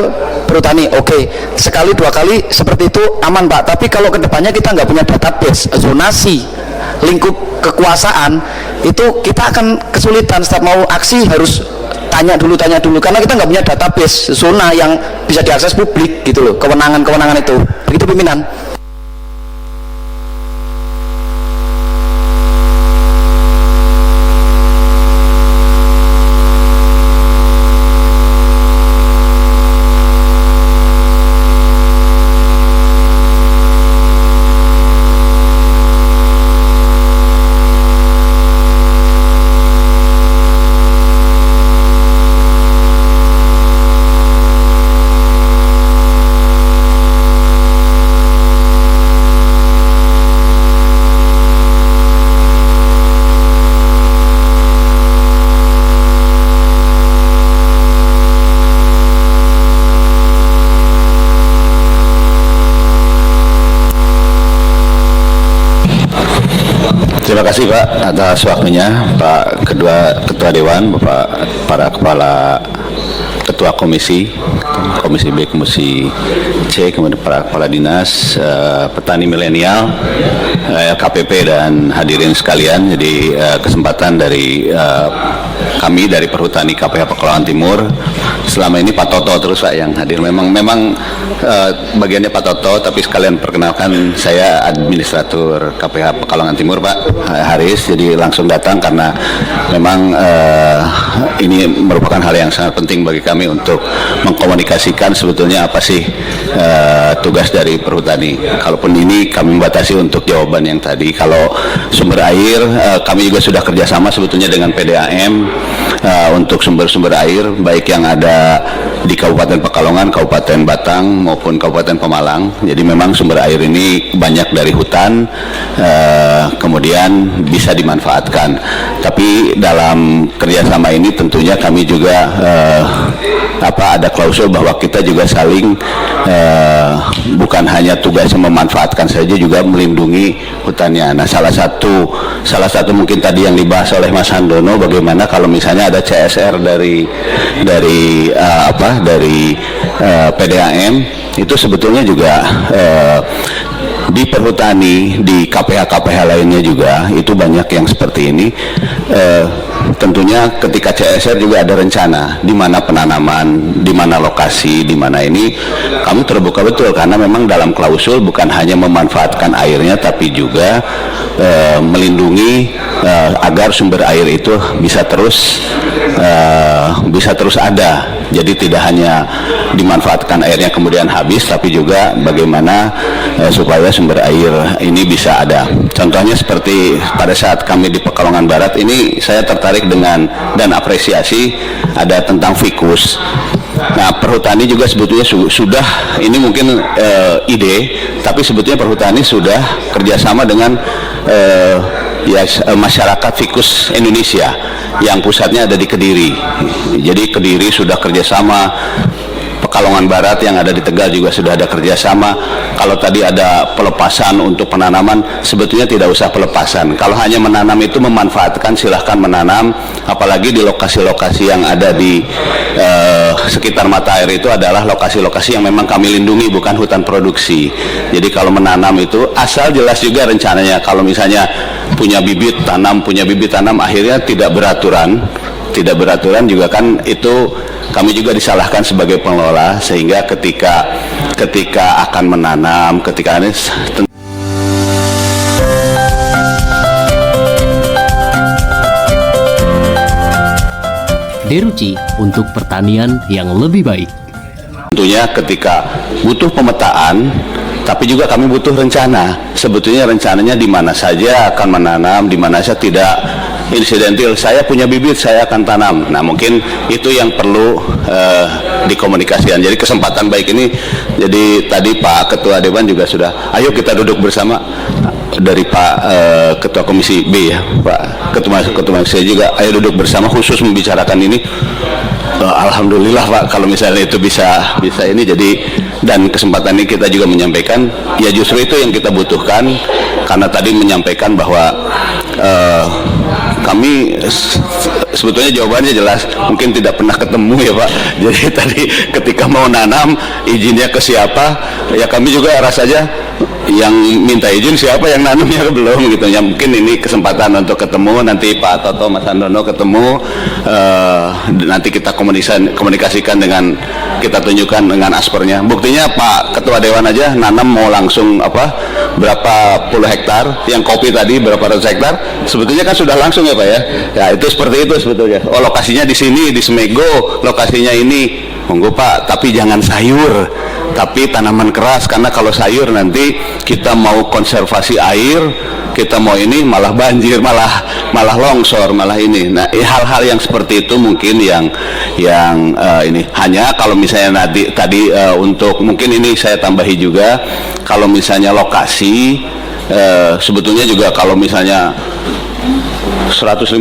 perhutani. Oke, sekali dua kali seperti itu aman Pak. Tapi kalau kedepannya kita nggak punya database zonasi lingkup kekuasaan, itu kita akan kesulitan. Setiap mau aksi harus tanya dulu karena kita nggak punya database zona yang bisa diakses publik gitu loh, kewenangan itu. Begitu pimpinan. Terima kasih Pak atas waktunya, Pak Ketua Dewan, Bapak para Ketua Komisi B, Komisi C, kemudian para kepala dinas, petani milenial, LKPP, dan hadirin sekalian. Jadi kesempatan dari kami dari Perhutani KPH Pekalongan Timur. Selama ini Pak Toto terus Pak yang hadir. Memang bagiannya Pak Toto, tapi sekalian perkenalkan saya administrator KPH Pekalongan Timur Pak Haris. Jadi langsung datang karena memang ini merupakan hal yang sangat penting bagi kami untuk mengkomunikasikan sebetulnya apa sih tugas dari perhutani. Kalaupun ini kami membatasi untuk jawaban yang tadi. Kalau sumber air, kami juga sudah kerjasama sebetulnya dengan PDAM untuk sumber-sumber air, baik yang ada di Kabupaten Pekalongan, Kabupaten Batang maupun Kabupaten Pemalang. Jadi memang sumber air ini banyak dari hutan, kemudian bisa dimanfaatkan. Tapi dalam kerjasama ini tentunya kami juga ada klausul bahwa kita juga saling bukan hanya tugasnya memanfaatkan saja, juga melindungi hutannya. Nah, salah satu mungkin tadi yang dibahas oleh Mas Handono, bagaimana kalau misalnya ada CSR dari PDAM, itu sebetulnya juga di perhutani, di KPH lainnya juga itu banyak yang seperti ini. Tentunya ketika CSR juga ada rencana di mana penanaman, di mana lokasi, di mana ini kami terbuka betul, karena memang dalam klausul bukan hanya memanfaatkan airnya tapi juga melindungi agar sumber air itu bisa terus ada. Jadi tidak hanya dimanfaatkan airnya kemudian habis, tapi juga bagaimana supaya sumber air ini bisa ada. Contohnya seperti pada saat kami di Pekalongan Barat ini, saya tertarik dengan dan apresiasi ada tentang fikus. Nah, perhutani juga sebetulnya sudah, ini mungkin ide, tapi sebetulnya perhutani sudah kerjasama dengan masyarakat fikus Indonesia yang pusatnya ada di Kediri. Jadi Kediri sudah kerjasama Pekalongan Barat yang ada di Tegal juga sudah ada kerjasama. Kalau tadi ada pelepasan untuk penanaman, sebetulnya tidak usah pelepasan. Kalau hanya menanam itu memanfaatkan, silahkan menanam. Apalagi di lokasi-lokasi yang ada di sekitar mata air itu adalah lokasi-lokasi yang memang kami lindungi, bukan hutan produksi. Jadi kalau menanam itu asal jelas juga rencananya. Kalau misalnya punya bibit tanam, akhirnya tidak beraturan juga kan, itu kami juga disalahkan sebagai pengelola, sehingga ketika akan menanam, Deruci untuk pertanian yang lebih baik. tentunya ketika butuh pemetaan, tapi juga kami butuh rencana. Sebetulnya rencananya di mana saja akan menanam, di mana saja tidak insidentil. Saya punya bibit, saya akan tanam. Nah, mungkin itu yang perlu dikomunikasikan. Jadi kesempatan baik ini, jadi tadi Pak Ketua Dewan juga sudah, ayo kita duduk bersama, dari Pak Ketua Komisi B ya, Pak Ketua saya juga, ayo duduk bersama khusus membicarakan ini. Alhamdulillah Pak, kalau misalnya itu bisa ini, jadi dan kesempatan ini kita juga menyampaikan, ya justru itu yang kita butuhkan, karena tadi menyampaikan bahwa kami sebetulnya jawabannya jelas, mungkin tidak pernah ketemu ya Pak. Jadi tadi ketika mau nanam, izinnya ke siapa, ya kami juga rasanya yang minta izin siapa, yang nanamnya belum gitu ya. Mungkin ini kesempatan untuk ketemu, nanti Pak Toto Mas Andono ketemu, nanti kita komunikasikan dengan, kita tunjukkan dengan aspernya. Buktinya Pak Ketua Dewan aja nanam mau langsung berapa puluh hektar, yang kopi tadi berapa ratus hektar, sebetulnya kan sudah langsung ya Pak ya. Ya itu seperti itu sebetulnya. Oh, lokasinya di sini, di Semego, lokasinya ini. Monggo Pak, tapi jangan sayur, tapi tanaman keras, karena kalau sayur nanti kita mau konservasi air, kita mau ini malah banjir, malah longsor, malah ini. Nah, hal-hal yang seperti itu mungkin yang ini. Hanya kalau misalnya tadi untuk mungkin ini saya tambahi juga, kalau misalnya lokasi sebetulnya juga kalau misalnya 160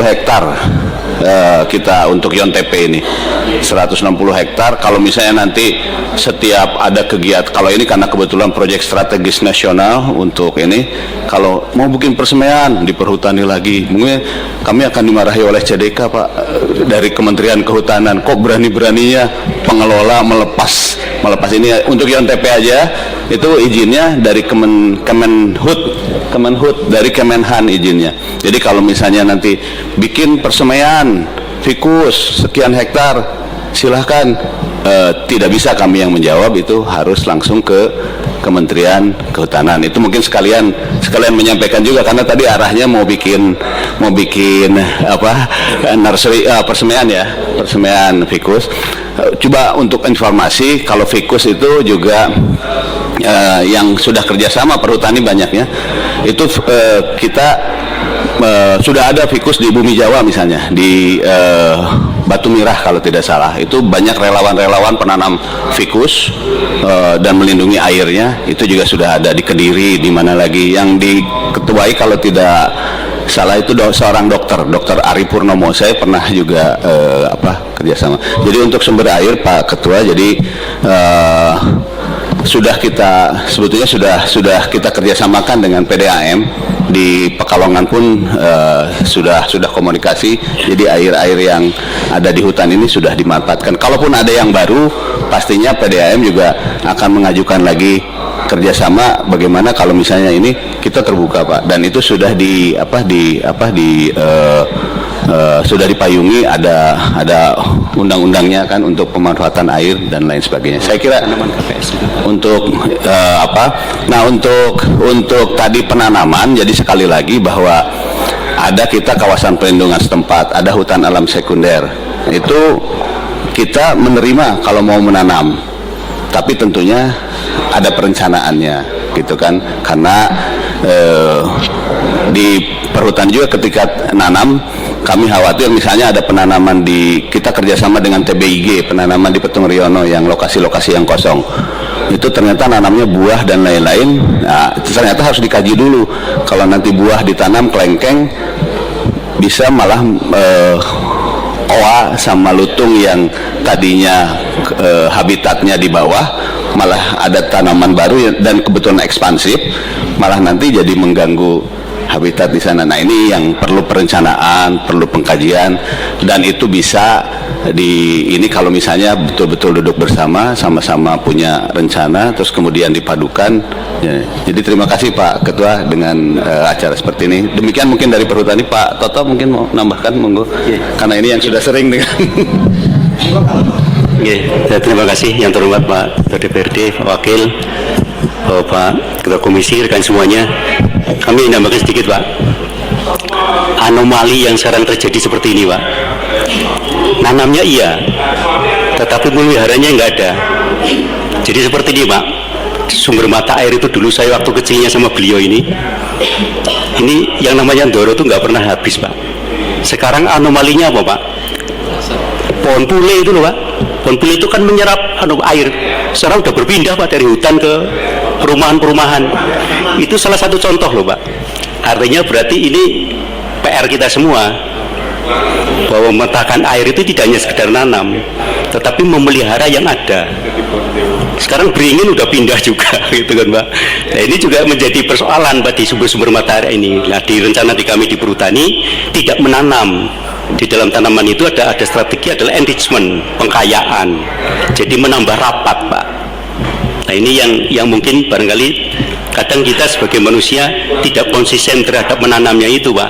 hektar kita untuk Yontepe ini 160 hektar. Kalau misalnya nanti setiap ada kegiatan, kalau ini karena kebetulan proyek strategis nasional untuk ini, kalau mau bikin persemaian di perhutani lagi, mungkin kami akan dimarahi oleh CDK Pak, dari Kementerian Kehutanan. Kok berani-beraninya pengelola melepas ini untuk Yontepe aja, itu izinnya dari Kemenhut, dari Kemenhan izinnya. Jadi kalau misalnya nanti bikin persemaian fikus sekian hektar, silahkan, tidak bisa kami yang menjawab, itu harus langsung ke Kementerian Kehutanan. Itu mungkin sekalian menyampaikan juga, karena tadi arahnya mau bikin nursery, persemaian fikus. Coba untuk informasi, kalau fikus itu juga yang sudah kerjasama perhutani banyaknya, itu kita sudah ada fikus di Bumi Jawa misalnya, di Batu Mirah kalau tidak salah, itu banyak relawan-relawan penanam fikus dan melindungi airnya. Itu juga sudah ada di Kediri, di mana lagi yang diketuai kalau tidak salah itu seorang dokter Ari Purnomo. Saya pernah juga kerjasama. Jadi untuk sumber air Pak Ketua, jadi sebetulnya sudah kita kerjasamakan dengan PDAM. Di Pekalongan pun sudah komunikasi, jadi air-air yang ada di hutan ini sudah dimanfaatkan. Kalaupun ada yang baru, pastinya PDAM juga akan mengajukan lagi kerjasama. Bagaimana kalau misalnya ini kita terbuka Pak, dan itu sudah sudah dipayungi, ada undang-undangnya kan untuk pemanfaatan air dan lain sebagainya. Saya kira untuk Nah, untuk tadi penanaman, jadi sekali lagi bahwa ada kita kawasan perlindungan setempat, ada hutan alam sekunder. Itu kita menerima kalau mau menanam, tapi tentunya ada perencanaannya gitu kan, karena di perhutani juga ketika nanam, kami khawatir misalnya ada penanaman kita kerjasama dengan TBIG, penanaman di Petung Riono yang lokasi-lokasi yang kosong, itu ternyata nanamnya buah dan lain-lain. Nah, itu ternyata harus dikaji dulu. Kalau nanti buah ditanam kelengkeng, bisa malah oa sama lutung yang tadinya habitatnya di bawah, malah ada tanaman baru dan kebetulan ekspansif, malah nanti jadi mengganggu habitat di sana. Nah, ini yang perlu perencanaan, perlu pengkajian, dan itu bisa ini kalau misalnya betul-betul duduk bersama, sama-sama punya rencana, terus kemudian dipadukan. Ya. Jadi terima kasih Pak Ketua dengan acara seperti ini. Demikian mungkin dari Perhutani. Pak Toto mungkin mau nambahkan, monggo. Karena ini yang sudah sering dengan. Terima kasih yang terhormat Pak Ketua DPRD, Pak Wakil, Pak Ketua Komisi, rekan semuanya. Kami nambahkan sedikit Pak. Anomali yang sekarang terjadi seperti ini Pak. Nanamnya iya, tetapi pemeliharanya nggak ada. Jadi seperti ini Pak. Sumber mata air itu dulu saya waktu kecilnya sama beliau ini yang namanya Ndoro itu nggak pernah habis Pak. Sekarang anomalinya apa Pak? Pohon pule itu loh Pak. Pohon pule itu kan menyerap air. Sekarang udah berpindah Pak dari hutan ke perumahan-perumahan. Itu salah satu contoh loh Pak. Artinya berarti ini PR kita semua, bahwa memetakan air itu tidak hanya sekedar nanam, tetapi memelihara yang ada. Sekarang beringin udah pindah juga gitu kan Pak. Nah, ini juga menjadi persoalan Pak di sumber-sumber mata air ini. Nah, di rencana di kami di Perhutani tidak menanam. Di dalam tanaman itu ada strategi adalah enrichment, pengkayaan. Jadi menambah rapat Pak. Nah, ini yang mungkin barangkali kadang kita sebagai manusia tidak konsisten terhadap menanamnya itu Pak,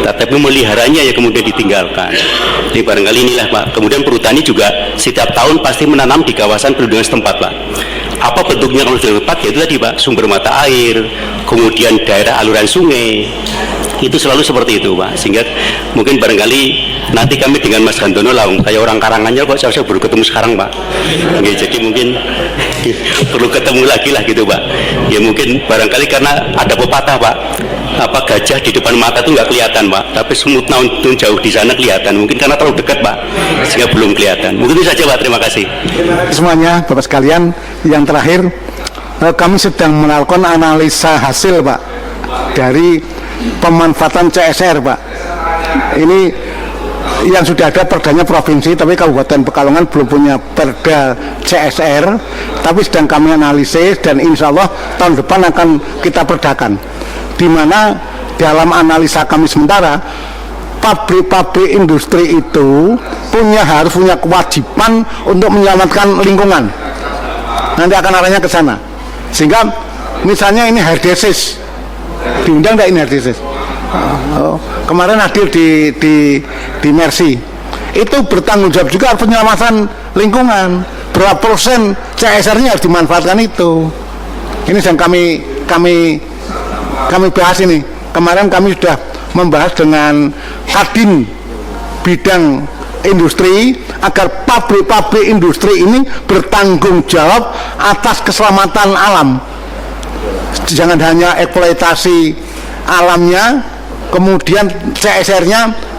tetapi meliharanya ya kemudian ditinggalkan. Ini barangkali inilah Pak. Kemudian Perhutani juga setiap tahun pasti menanam di kawasan perlindungan setempat Pak. Apa bentuknya kalau sudah tepat? Yaitu tadi Pak, sumber mata air, kemudian daerah aliran sungai, itu selalu seperti itu Pak. Sehingga mungkin barangkali nanti kami dengan Mas Gantono lah, kayak orang Karanganyar kok saya baru ketemu sekarang Pak. Oke, jadi mungkin perlu ketemu lagi lah gitu Pak. Ya mungkin barangkali karena ada pepatah Pak, apa gajah di depan mata itu nggak kelihatan Pak, tapi semut naun jauh di sana kelihatan. Mungkin karena terlalu dekat Pak, sehingga belum kelihatan. Mungkin itu saja Pak, terima kasih. Semuanya Bapak sekalian, yang terakhir kami sedang melakukan analisa hasil Pak dari pemanfaatan CSR Pak. Ini yang sudah ada perdanya provinsi, tapi Kabupaten Pekalongan belum punya perda CSR, tapi sedang kami analisis dan insya Allah tahun depan akan kita perdakan, di mana dalam analisa kami sementara pabrik-pabrik industri itu harus punya kewajiban untuk menyelamatkan lingkungan. Nanti akan arahnya ke sana, sehingga misalnya ini herdesis diundang tidak ini herdesis. Kemarin hadir di Mercy, itu bertanggung jawab juga penyelamatan lingkungan. Berapa persen CSR-nya harus dimanfaatkan itu. Ini yang kami bahas ini. Kemarin kami sudah membahas dengan Kadin bidang industri agar pabrik-pabrik industri ini bertanggung jawab atas keselamatan alam. Jangan hanya eksploitasi alamnya, kemudian CSR-nya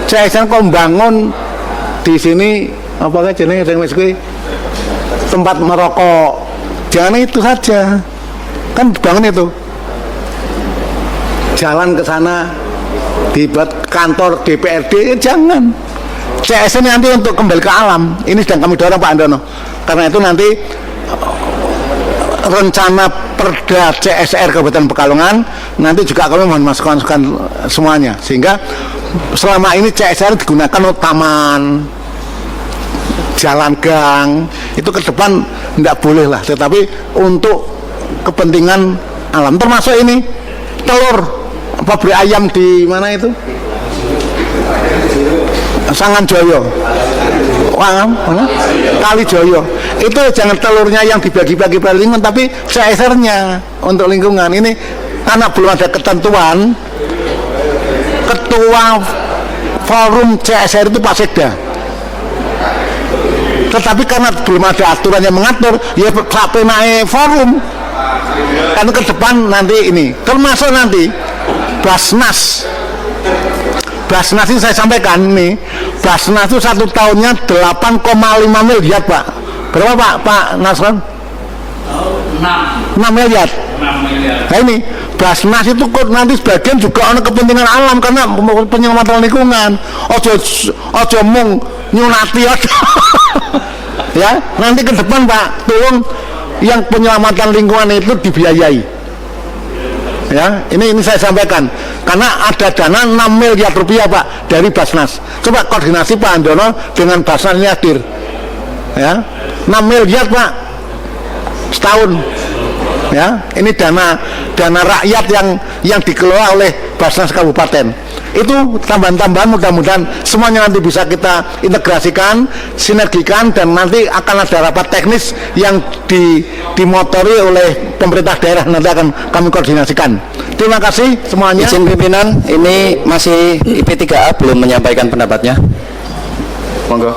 kok membangun di sini apa jenenge tempat merokok. Jangan itu saja. Kan dibangun itu. Jalan ke sana dibuat kantor DPRD, jangan. CSR nanti untuk kembali ke alam. Ini sedang kami dorong Pak Andono. Karena itu nanti rencana perda CSR Kabupaten Pekalongan nanti juga kami mohon masukan semuanya, sehingga selama ini CSR digunakan untuk taman, jalan gang, itu ke depan tidak boleh lah, tetapi untuk kepentingan alam, termasuk ini telur pabrik ayam di mana itu Sanganjoyo, Kalijoyo, itu jangan telurnya yang dibagi-bagi per lingkungan, tapi CSR-nya untuk lingkungan. Ini karena belum ada ketentuan, ketua forum CSR itu Pak Sekda, tetapi karena belum ada aturan yang mengatur, ya sampai naik forum. Karena ke depan nanti ini, termasuk nanti Basnas ini saya sampaikan nih, Basnas itu 1 tahunnya 8,5 miliar Pak. Berapa Pak Nasron? 6 miliar. Nah ini Basnas itu nanti sebagian juga ada kepentingan alam karena penyelamatan lingkungan. Ojo mung nyunati Ya, nanti ke depan Pak, tolong yang penyelamatan lingkungan itu dibiayai. Ya, ini saya sampaikan karena ada dana 6 miliar rupiah Pak dari Basnas. Coba koordinasi Pak Andono dengan Basnas ini hadir. Ya, 6 miliar Pak setahun. Ya, ini dana rakyat yang dikelola oleh Basnas Kabupaten. Itu tambahan-tambahan, mudah-mudahan semuanya nanti bisa kita integrasikan, sinergikan, dan nanti akan ada rapat teknis yang dimotori oleh pemerintah daerah, nanti akan kami koordinasikan. Terima kasih semuanya. Izin pimpinan, ini masih IP3A belum menyampaikan pendapatnya. Monggo.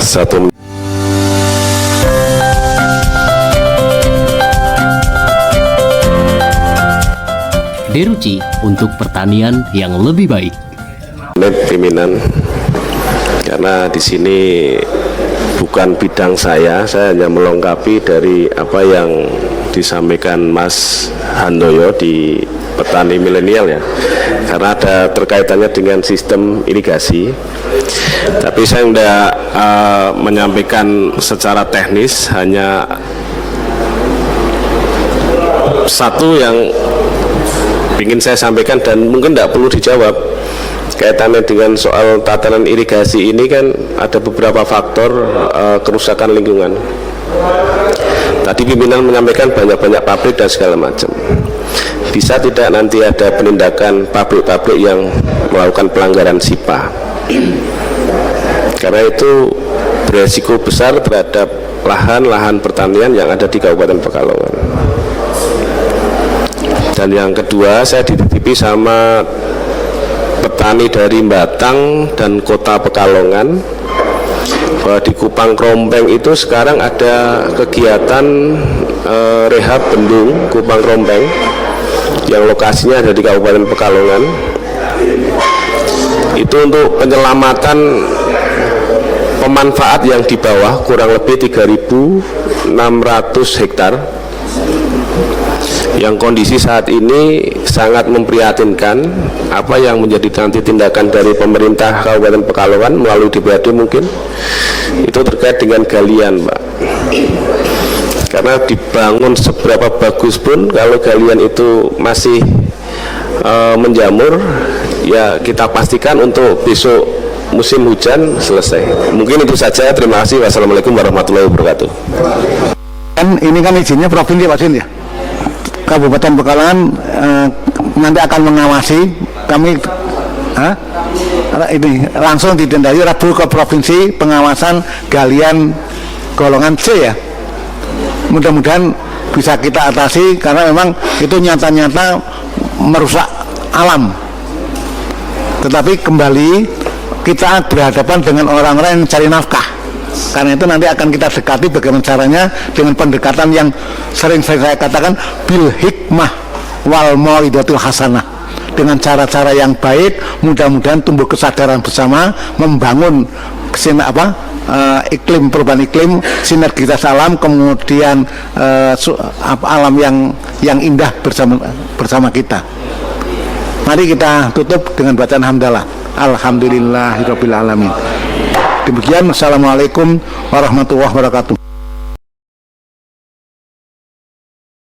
Satu. Deruci untuk pertanian yang lebih baik. Pimpinan, karena di sini bukan bidang saya hanya melengkapi dari apa yang disampaikan Mas Handoyo di petani milenial ya, karena ada terkaitannya dengan sistem irigasi. Tapi saya tidak menyampaikan secara teknis, hanya satu yang ingin saya sampaikan dan mungkin tidak perlu dijawab. Kaitannya dengan soal tatanan irigasi ini kan ada beberapa faktor kerusakan lingkungan. Tadi pimpinan menyampaikan banyak-banyak pabrik dan segala macam. Bisa tidak nanti ada penindakan pabrik-pabrik yang melakukan pelanggaran SIPA? Karena itu beresiko besar terhadap lahan-lahan pertanian yang ada di Kabupaten Pekalongan. Dan yang kedua, saya dititipi sama petani dari Batang dan Kota Pekalongan bahwa di Kupang Krompeng itu sekarang ada kegiatan rehab bendung Kupang Krompeng yang lokasinya ada di Kabupaten Pekalongan. Itu untuk penyelamatan pemanfaat yang di bawah kurang lebih 3.600 hektar yang kondisi saat ini sangat memprihatinkan. Apa yang menjadi nanti tindakan dari pemerintah Kabupaten Pekalongan melalui DPRD mungkin itu terkait dengan galian Pak, karena dibangun seberapa bagus pun kalau galian itu masih menjamur, ya kita pastikan untuk besok musim hujan selesai. Mungkin itu saja, terima kasih. Wassalamualaikum warahmatullahi wabarakatuh. Ini kan izinnya provinsi Pak Sin ya. Kabupaten Pekalongan nanti akan mengawasi, kami ini langsung ditindaki Rabu ke provinsi pengawasan galian golongan C ya. Mudah-mudahan bisa kita atasi karena memang itu nyata-nyata merusak alam. Tetapi kembali kita berhadapan dengan orang-orang yang mencari nafkah. Karena itu nanti akan kita dekati bagaimana caranya dengan pendekatan yang sering saya katakan bil hikmah wal mau'izatil hasanah, dengan cara-cara yang baik. Mudah-mudahan tumbuh kesadaran bersama, membangun iklim, perubahan iklim, sinergitas alam, kemudian alam yang indah bersama kita. Mari kita tutup dengan bacaan hamdalah. Alhamdulillahirabbil alamin. Demikian, assalamualaikum warahmatullahi wabarakatuh.